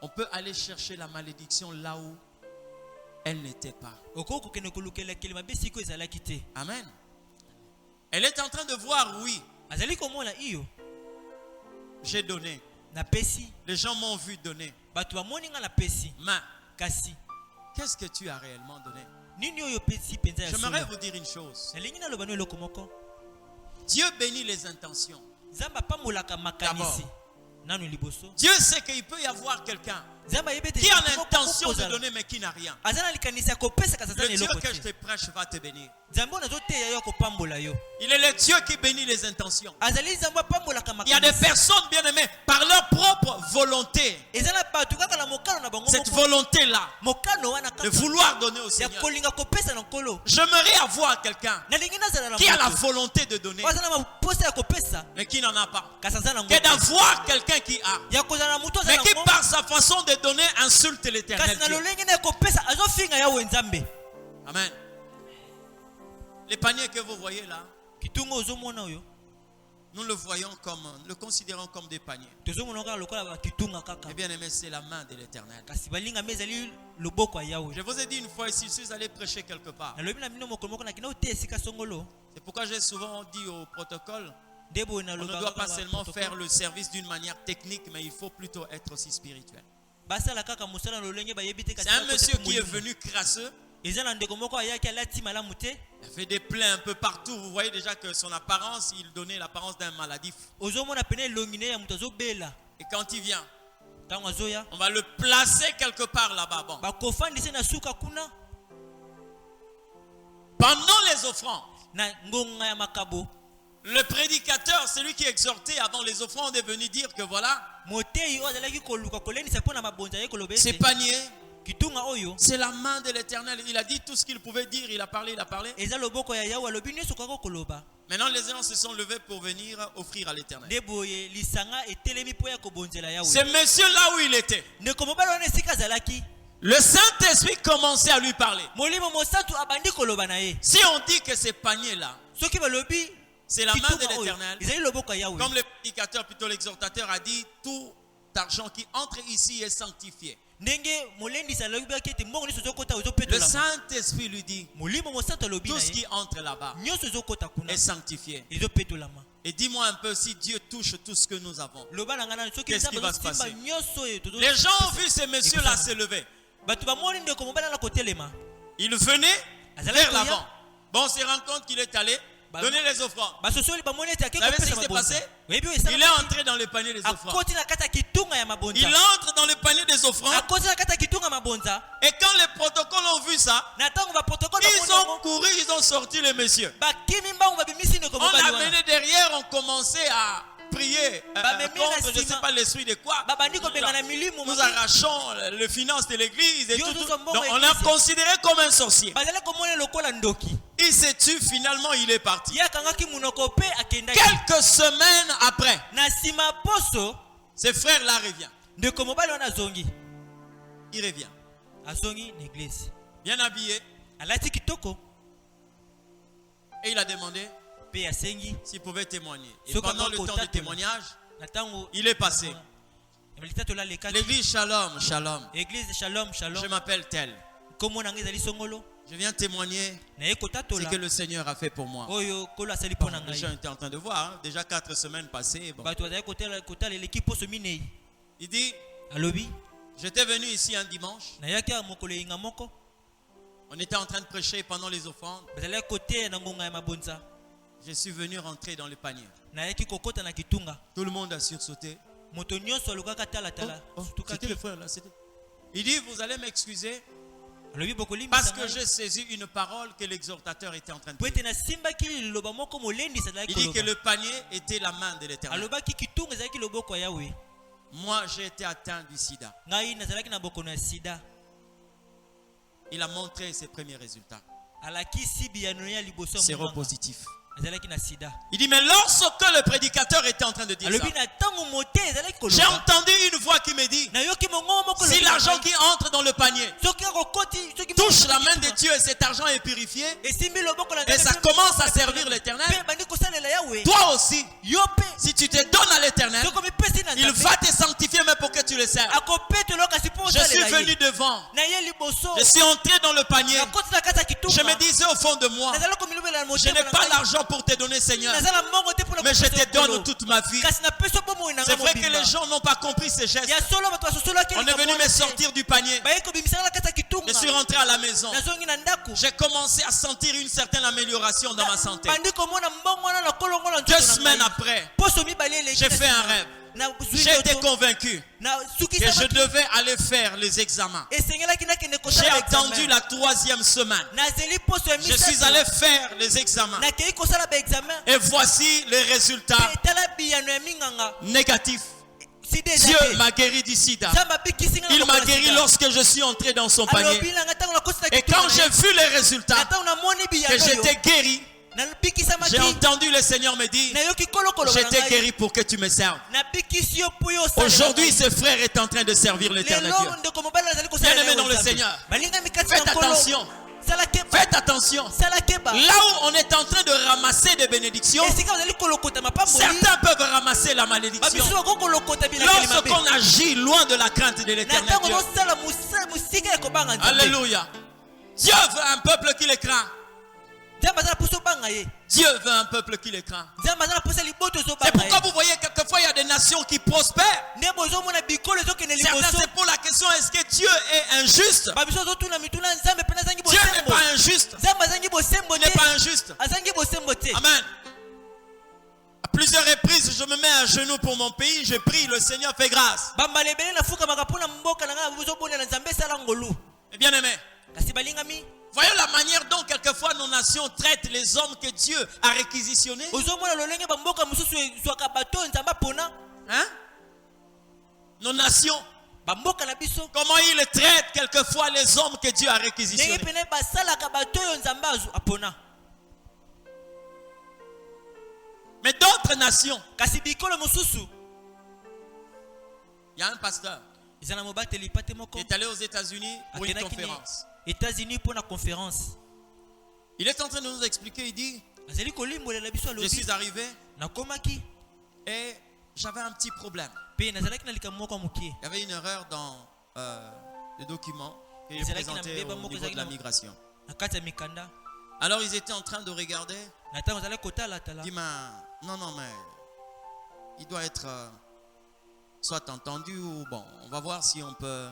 On peut aller chercher la malédiction là où elle n'était pas. Amen. Elle est en train de voir, oui, j'ai donné. Les gens m'ont vu donner. Mais qu'est-ce que tu as réellement donné? J'aimerais vous dire une chose. Dieu bénit les intentions. D'abord, Dieu sait qu'il peut y avoir quelqu'un qui a l'intention de donner mais qui n'a rien. Le Dieu que je te prêche va te bénir. Il est le Dieu qui bénit les intentions. Il y a des personnes, bien aimées, par leur propre volonté, cette volonté-là de vouloir donner au Seigneur. J'aimerais avoir quelqu'un qui a la volonté de donner mais qui n'en a pas. Que d'avoir quelqu'un qui a mais qui par sa façon de donner insulte l'Éternel Dieu. Amen. Les paniers que vous voyez là, nous le voyons comme, nous le considérons comme des paniers. Et bien aimé, c'est la main de l'Éternel. Je vous ai dit une fois ici, je suis allé prêcher quelque part. C'est pourquoi j'ai souvent dit au protocole, on ne doit pas seulement faire le service d'une manière technique, mais il faut plutôt être aussi spirituel. C'est un monsieur qui est venu crasseux. Il a fait des plaies un peu partout. Vous voyez déjà que son apparence, il donnait l'apparence d'un maladif. Et quand il vient, on va le placer quelque part là-bas. Bon. Pendant les offrandes, le prédicateur, celui qui exhortait avant les offrandes, est venu dire que voilà, ces paniers, c'est la main de l'Éternel. Il a dit tout ce qu'il pouvait dire. Il a parlé. Maintenant, les gens se sont levés pour venir offrir à l'Éternel. Ce monsieur là où il était, le Saint-Esprit commençait à lui parler. Si on dit que ces paniers là, c'est la main de l'Éternel, comme le prédicateur, plutôt l'exhortateur a dit, tout argent qui entre ici est sanctifié. Le Saint-Esprit lui dit, tout ce qui entre là-bas est sanctifié. Et dis-moi un peu, si Dieu touche tout ce que nous avons, qu'est-ce qui va se passer? Les gens ont vu ces messieurs-là se lever. Il venait vers l'avant. Bon, on se rend compte qu'il est allé donner les offrandes. Vous savez ce qui s'est passé? Il est entré dans le panier des offrandes. Il entre dans le panier des offrandes. Et quand les protocoles ont vu ça, ils ont couru, ils ont sorti les messieurs. On l'a mené derrière, on commençait à prier contre, je ne sais pas l'esprit de quoi. Nous arrachons les finances de l'église et tout. Donc on l'a considéré comme un sorcier. Il s'est tué, finalement il est parti. Quelques semaines après, ses frères là revient. Il revient. Bien habillé. Et il a demandé s'il pouvait témoigner. Et pendant le temps de témoignage, il est passé. L'église Shalom, Shalom. Je m'appelle tel. Je viens témoigner ce que le Seigneur a fait pour moi. Bon, les gens étaient en train de voir, hein, déjà 4 semaines passées. Bon. Il dit, j'étais venu ici un dimanche. On était en train de prêcher pendant les offrandes. Je suis venu rentrer dans le panier. Tout le monde a sursauté. C'était le frère là. Il dit, vous allez m'excuser parce que j'ai saisi une parole que l'exhortateur était en train de dire. Il dit que le panier était la main de l'Éternel. Moi, j'ai été atteint du sida. Il a montré ses premiers résultats. Séropositif. Il dit, mais lorsque le prédicateur était en train de dire ça, j'ai entendu une voix qui me dit, si l'argent qui entre dans le panier touche la main de Dieu et cet argent est purifié, et ça commence à servir l'Éternel, toi aussi, si tu te donnes à l'Éternel, il va te sanctifier même pour que tu le serves. Je suis venu devant, je suis entré dans le panier, je me disais au fond de moi, je n'ai pas l'argent pour te donner, Seigneur, mais je te donne toute ma vie. C'est vrai que les gens n'ont pas compris ces gestes. On est venu me sortir du panier. Je suis rentré à la maison. J'ai commencé à sentir une certaine amélioration dans ma santé. 2 semaines après, j'ai fait un rêve. J'ai été convaincu que je devais aller faire les examens. J'ai attendu la 3e semaine. Je suis allé faire les examens. Et voici les résultats négatifs. Dieu m'a guéri du sida. Il m'a guéri lorsque je suis entré dans son panier. Et quand j'ai vu les résultats, que j'étais guéri, j'ai entendu le Seigneur me dire, je t'ai guéri pour que tu me serves. Aujourd'hui, ce frère est en train de servir l'Éternel Dieu. Bien aimé dans le Seigneur, faites attention. Faites attention. Là où on est en train de ramasser des bénédictions, certains peuvent ramasser la malédiction. Lorsqu'on agit loin de la crainte de l'Éternel Dieu. Alléluia. Dieu veut un peuple qui le craint. Dieu veut un peuple qui le craint. C'est pourquoi vous voyez quelquefois il y a des nations qui prospèrent. Certains c'est pour la question, est-ce que Dieu est injuste? Dieu n'est pas injuste. Il n'est pas injuste. Amen. À plusieurs reprises, je me mets à genoux pour mon pays, je prie, le Seigneur fait grâce. Et bien aimé, voyons la manière dont quelquefois nos nations traitent les hommes que Dieu a réquisitionnés. Hein? Nos nations. Comment ils traitent quelquefois les hommes que Dieu a réquisitionnés. Mais d'autres nations. Il y a un pasteur qui est allé aux États-Unis pour une conférence. États-Unis pour la conférence. Il est en train de nous expliquer, il dit, je suis arrivé et j'avais un petit problème. Il y avait une erreur dans le document qu'il présentait au niveau de la migration. Alors ils étaient en train de regarder. Il dit, non, mais il doit être soit entendu ou bon, on va voir si on peut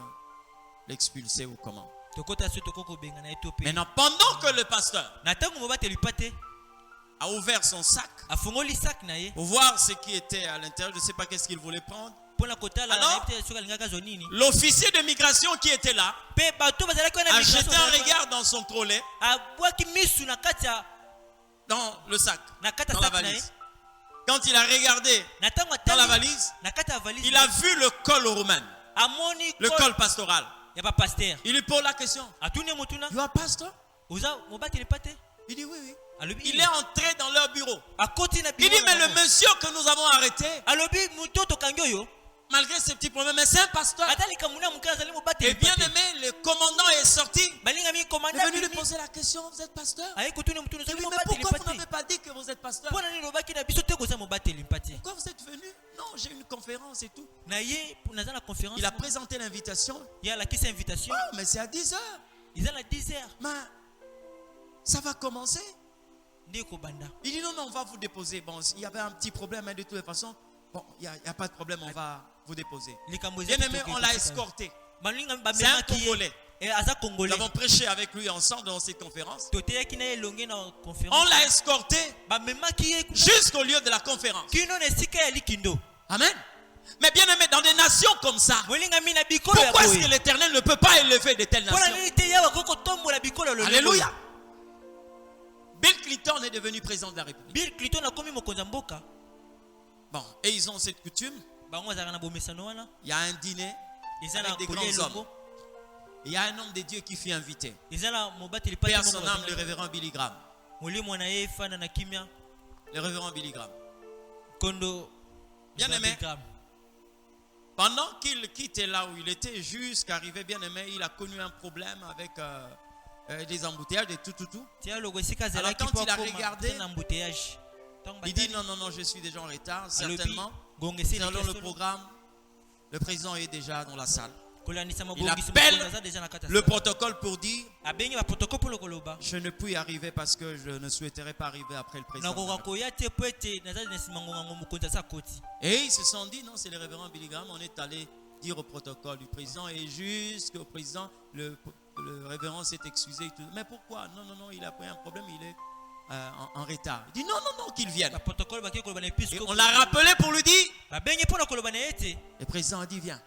l'expulser ou comment. Maintenant, pendant que le pasteur a ouvert son sac pour voir ce qui était à l'intérieur, je ne sais pas qu'est-ce qu'il voulait prendre. Alors, l'officier de migration qui était là a jeté un regard dans son trolley, dans le sac, dans la valise. Quand il a regardé dans la valise, il a vu le col romain, le col pastoral. Il lui pose la question. You are pastor? Il dit oui. Il est entré dans leur bureau. Il dit mais le monsieur que nous avons arrêté, malgré ces petits problèmes, mais c'est un pasteur. Et bien aimé, le commandant est sorti. Il est venu lui poser la question, vous êtes pasteur? Il dit mais pourquoi vous n'avez pas dit que vous êtes pasteur? Pourquoi vous êtes venu? Non, j'ai une conférence et tout. Il a présenté l'invitation. Oh, mais c'est à 10h. Mais ça va commencer. Il dit non, on va vous déposer. Bon, il y avait un petit problème, mais de toute façon, bon, il n'y a pas de problème, on va vous déposer. Bien aimé, on l'a escorté. C'est un Congolais. Nous avons prêché avec lui ensemble dans cette conférence. On l'a escorté jusqu'au lieu de la conférence. Amen. Mais bien aimé, dans des nations comme ça, pourquoi est-ce que l'Éternel ne peut pas élever de telles nations? Alléluia. Bill Clinton est devenu président de la République. Bon, et ils ont cette coutume. Il y a un dîner avec des grands hommes. Il y a un homme de Dieu qui fut invité. Paix à son âme, le révérend Billy Graham. Le révérend Billy Graham. Bien aimé, pendant qu'il quittait là où il était, jusqu'à arriver, bien aimé, il a connu un problème avec des embouteillages et tout. Alors quand il a regardé, il dit non, je suis déjà en retard, certainement. Selon le programme, le président est déjà dans la salle. Il appelle le protocole pour dire je ne puis y arriver parce que je ne souhaiterais pas arriver après le président. Et ils se sont dit non, c'est le révérend Billy Graham. On est allé dire au protocole du président et jusqu'au président, le révérend s'est excusé. Mais pourquoi? Non, il a pris un problème, il est en retard. Il dit non, qu'il vienne. Et on l'a rappelé pour lui dire. Le président a dit viens.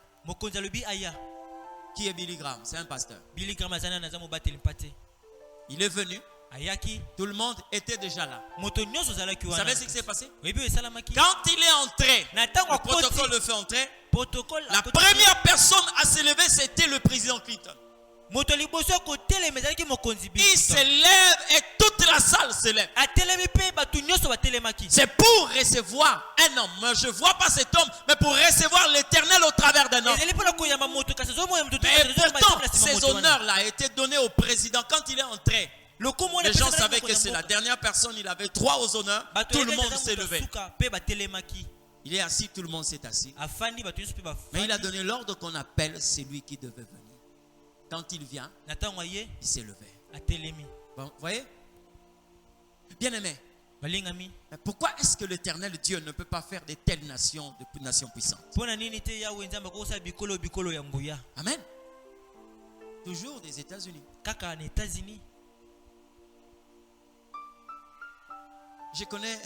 Qui est Billy Graham? C'est un pasteur. Il est venu. Tout le monde était déjà là. Vous savez ce qui s'est passé? Quand il est entré, le protocole le fait entrer. La première personne à se lever, c'était le président Clinton. Il se lève et toute la salle se lève. C'est pour recevoir un homme. Mais je ne vois pas cet homme, mais pour recevoir l'Éternel au travers d'un homme. Et pourtant, ces honneurs-là étaient donnés au président quand il est entré. Les gens savaient que c'est la dernière personne, il avait droit aux honneurs. Tout le monde s'est levé. Il est assis, tout le monde s'est assis. Mais il a donné l'ordre qu'on appelle celui qui devait venir. Quand il vient, il s'est levé. Bon, vous voyez? Bien aimé. Pourquoi est-ce que l'Éternel Dieu ne peut pas faire de telles nations, de nations puissantes? Amen. Toujours des États-Unis. Je connais.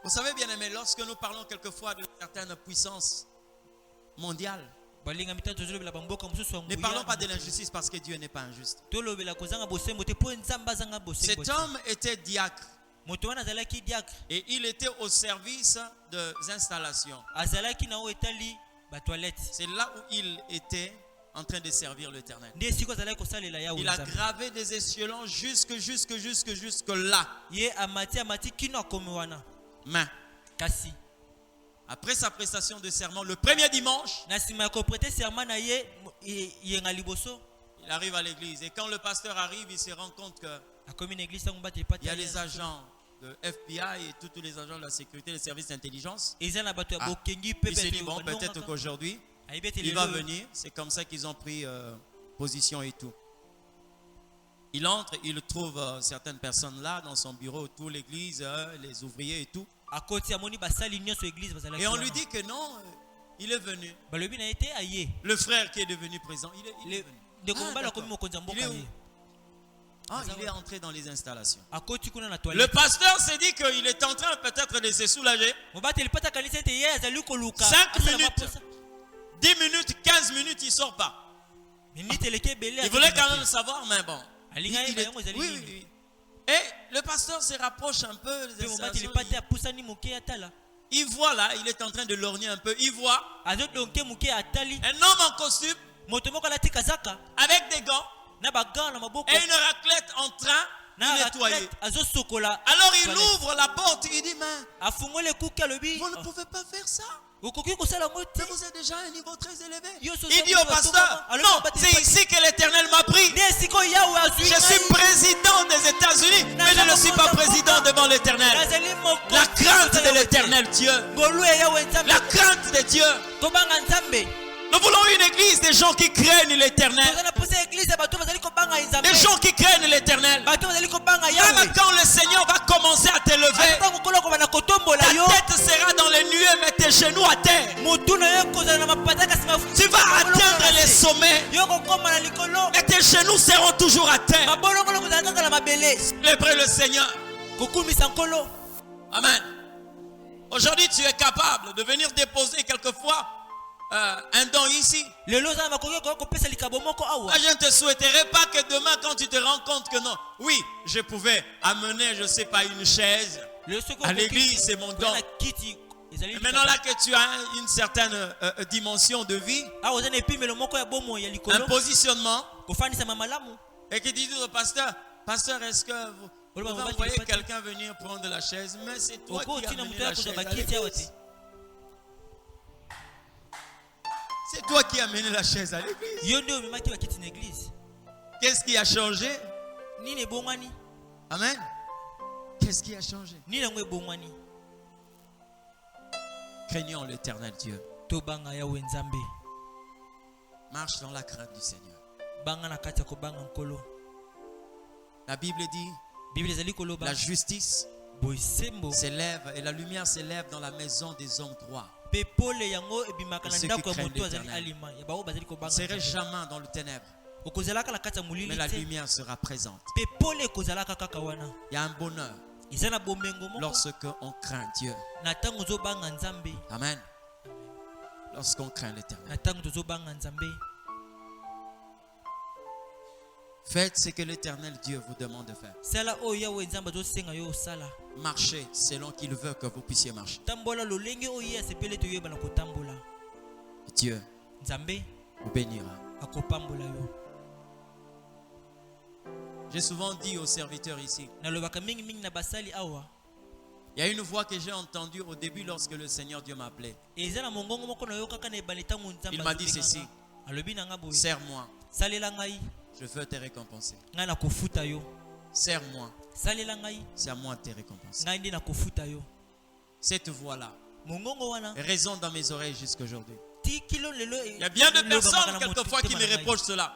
Vous savez, bien aimé, lorsque nous parlons quelquefois de certaines puissances mondiales, ne parlons pas de l'injustice parce que Dieu n'est pas injuste. Cet homme était diacre. Et il était au service des installations. C'est là où il était en train de servir l'Éternel. Il a gravé des échelons jusque là. Mais après sa prestation de serment, le premier dimanche, il arrive à l'église. Et quand le pasteur arrive, il se rend compte qu'il y a les agents de FBI et tous les agents de la sécurité, les services d'intelligence. Il s'est dit, bon, peut-être qu'aujourd'hui, il va venir. C'est comme ça qu'ils ont pris position et tout. Il entre, il trouve certaines personnes là dans son bureau, toute l'église, les ouvriers et tout. Et on lui dit que non, il est venu. Le frère qui est devenu présent, il est venu. Il est entré dans les installations. Le pasteur s'est dit qu'il est en train peut-être de se soulager. 5 minutes, 10 minutes, 15 minutes, il ne sort pas. Il voulait quand même savoir, mais bon. Oui. Et le pasteur se rapproche un peu. Il voit là, il est en train de lorgner un peu. Il voit un homme en costume avec des gants et une raclette en train de nettoyer. Alors il ouvre la porte, il dit, mais vous ne pouvez pas faire ça. Mais vous êtes déjà à un niveau très élevé. Il dit au pasteur, non, c'est ici que l'Éternel m'a pris. Je suis président des États-Unis, mais je ne suis pas président devant l'Éternel. La crainte de l'Éternel Dieu. La crainte de Dieu. Nous voulons une église des gens qui craignent l'Éternel. Des gens qui craignent l'Éternel. Même quand le Seigneur va commencer à t'élever, ta tête sera dans les nuées, mais tes genoux à terre. Tu vas atteindre les sommets, mais tes genoux seront toujours à terre. Célébrer le Seigneur. Amen. Aujourd'hui, tu es capable de venir déposer quelquefois un don ici. Je ne te souhaiterais pas que demain, quand tu te rends compte que non, oui, je pouvais amener, je ne sais pas, une chaise à l'église, c'est mon don. Et maintenant là que tu as une certaine dimension de vie, un positionnement, et que tu dis au pasteur, est-ce que vous envoyez quelqu'un venir prendre la chaise? Mais c'est toi qui as amené la chaise à l'église. C'est toi qui as mené la chaise à l'église. Qu'est-ce qui a changé? Amen. Qu'est-ce qui a changé? Craignons l'Éternel Dieu. Marche dans la crainte du Seigneur. La Bible dit, la justice s'élève et la lumière s'élève dans la maison des hommes droits. Ceux qui craignent l'Éternel ne seraient jamais dans le ténèbre, mais la lumière sera présente. Il y a un bonheur lorsque on craint Dieu. Amen. Lorsqu'on craint l'Éternel. Faites ce que l'Éternel Dieu vous demande de faire. Marchez selon qu'il veut que vous puissiez marcher. Dieu vous bénira. J'ai souvent dit aux serviteurs ici, il y a une voix que j'ai entendue au début lorsque le Seigneur Dieu m'a appelé. Il m'a dit ceci, serre-moi, je veux te récompenser. Serre-moi, c'est à moi de te récompenser. Cette voix-là résonne dans mes oreilles jusqu'aujourd'hui. Il y a bien de personnes quelquefois qui me reprochent cela.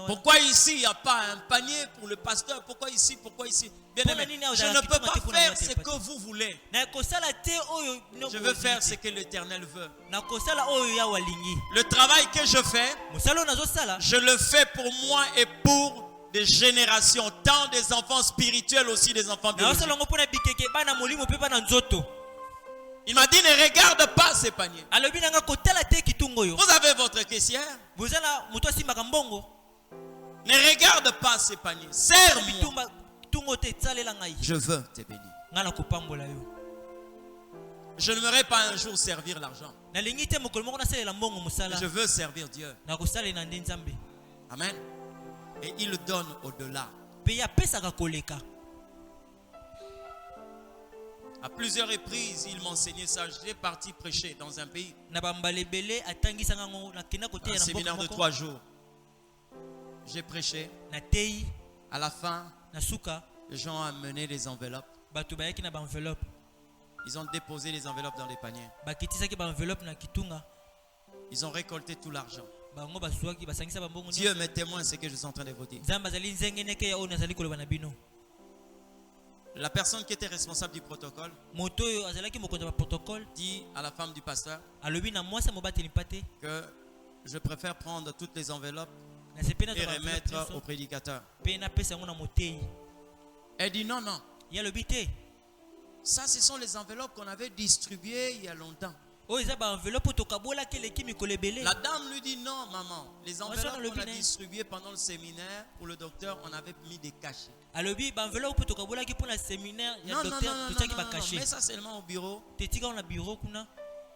Pourquoi ici il n'y a pas un panier pour le pasteur? Pourquoi ici? Pourquoi ici? Bien aimé, je ne peux pas faire ce que vous voulez. Je veux faire ce que l'Éternel veut. Le travail que je fais, je le fais pour moi et pour des générations, tant des enfants spirituels aussi des enfants biologiques. Il m'a dit, ne regarde pas ces paniers. Vous avez votre caissière. Ne regarde pas ces paniers. Serre-moi. Je veux te bénir. Je n'aimerais pas un jour servir l'argent. Je veux servir Dieu. Amen. Et il donne au-delà. À plusieurs reprises, il m'enseignait ça. J'ai parti prêcher dans un pays. Un séminaire de 3 jours. J'ai prêché. À la fin, les gens ont amené les enveloppes. Ils ont déposé les enveloppes dans les paniers. Ils ont récolté tout l'argent. Dieu m'est témoin de ce que je suis en train de vous dire. La personne qui était responsable du protocole dit à la femme du pasteur que je préfère prendre toutes les enveloppes et remettre au prédicateur. Elle dit non, non. Ça, ce sont les enveloppes qu'on avait distribuées il y a longtemps. La dame lui dit non, maman. Les enveloppes qu'on a distribuées pendant le séminaire pour le docteur, on avait mis des cachets. Non, mais ça seulement au bureau.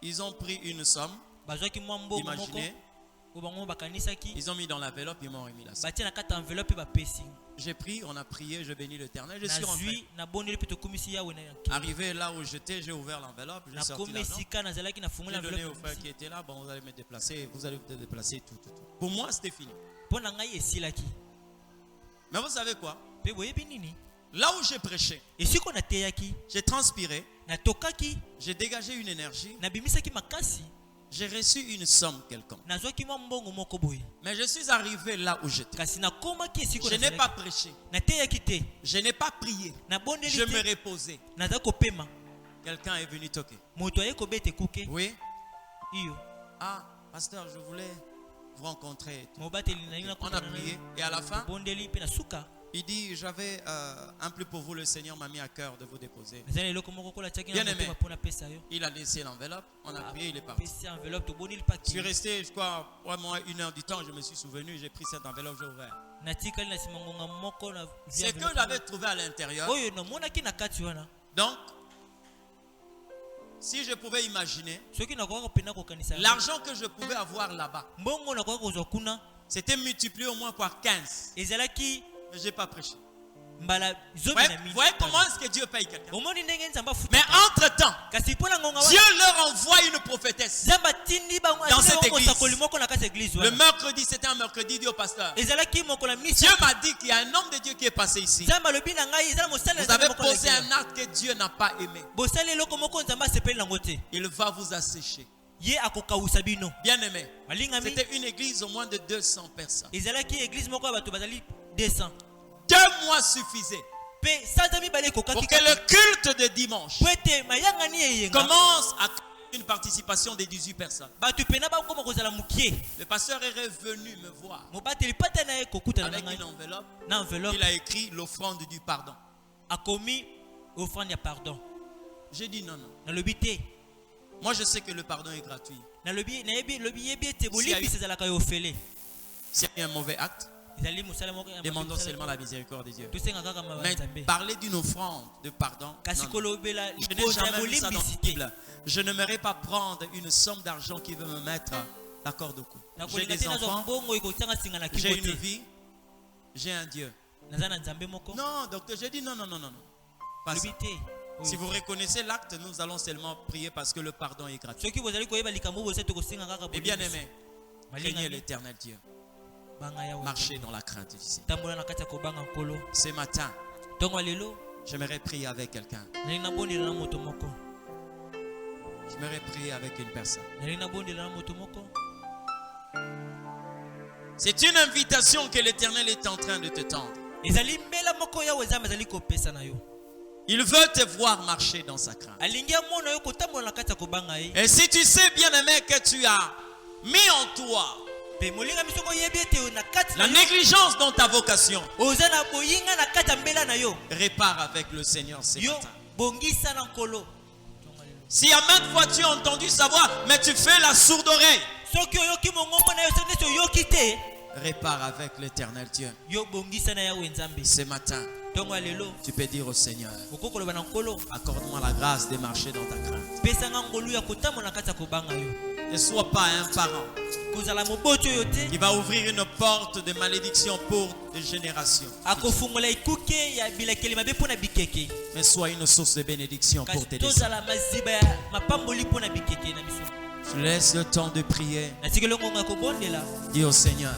Ils ont pris une somme. Imaginez. Ils ont mis dans l'enveloppe, ils m'ont remis la somme. J'ai pris, on a prié, je bénis l'Éternel. Je suis rentré. Arrivé là où j'étais, j'ai ouvert l'enveloppe, j'ai sorti l'argent. J'ai donné au frère qui était là, bon, vous allez me déplacer, vous allez me déplacer, tout. Pour moi, c'était fini. Mais vous savez quoi? Là où j'ai prêché, j'ai transpiré, j'ai dégagé une énergie, j'ai reçu une somme quelconque. Mais je suis arrivé là où j'étais. Je n'ai pas prêché. Je n'ai pas prié. Je me reposais. Quelqu'un est venu toquer. Oui. Ah, pasteur, je voulais vous rencontrer. On a prié. Et à la fin, il dit, j'avais un plus pour vous, le Seigneur m'a mis à cœur de vous déposer. Bien aimé, il a laissé l'enveloppe, on a prié, il est parti. Je suis resté, je crois, vraiment 1 heure du temps, je me suis souvenu, j'ai pris cette enveloppe, j'ai ouvert. Ce que j'avais trouvé à l'intérieur. Donc, si je pouvais imaginer, l'argent que je pouvais avoir là-bas, c'était multiplié au moins par 15. Mais je n'ai pas prêché. Vous voyez comment est-ce que Dieu paye quelqu'un? Mais entre-temps, Dieu leur envoie une prophétesse dans cette église. Le mercredi, c'était un mercredi, dit au pasteur. Dieu m'a dit qu'il y a un homme de Dieu qui est passé ici. Vous avez posé un acte que Dieu n'a pas aimé. Il va vous assécher. Bien aimé, c'était une église au moins de 200 personnes. 2 mois suffisaient pour que le culte de dimanche commence à une participation de 18 personnes. Le pasteur est revenu me voir avec une enveloppe. Il a écrit l'offrande du pardon. J'ai dit non. Moi je sais que le pardon est gratuit. S'il y a un mauvais acte, demandons seulement la miséricorde de Dieu. Mais parler d'une offrande de pardon, non. Je n'ai jamais vu ça dans la Bible. Je n'aimerais pas prendre une somme d'argent qui veut me mettre la corde au cou. J'ai des enfants, j'ai une vie. J'ai un Dieu. Non, docteur, j'ai dit non. Pas ça. Si vous reconnaissez l'acte, nous allons seulement prier parce que le pardon est gratuit. Et bien aimé, craignez l'éternel Dieu. Marchez dans la crainte ici. Ce matin, j'aimerais prier avec quelqu'un. J'aimerais prier avec une personne. C'est une invitation que l'Éternel est en train de te tendre. Il veut te voir marcher dans sa crainte. Et si tu sais, bien aimé, que tu as mis en toi la négligence dans ta vocation, répare avec le Seigneur ce matin. Si à maintes fois tu as entendu sa voix, mais tu fais la sourde oreille, répare avec l'Éternel Dieu. Ce matin, tu peux dire au Seigneur, accorde-moi la grâce de marcher dans ta crainte. Ne sois pas un parent qui va ouvrir une porte de malédiction pour des générations, mais sois une source de bénédiction pour tes descendants. Tu laisses le temps de prier. Dis au Seigneur,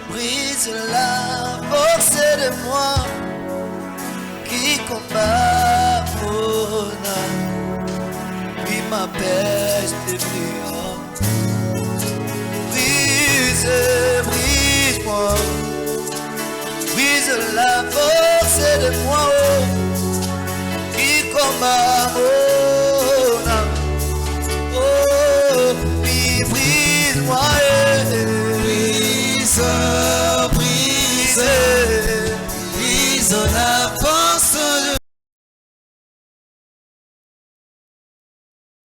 brise la force de moi qui combat mon âme, qui m'appelle de prière. Brise-moi, brise la force de moi qui combat mon âme. Oh, brise-moi. Brise la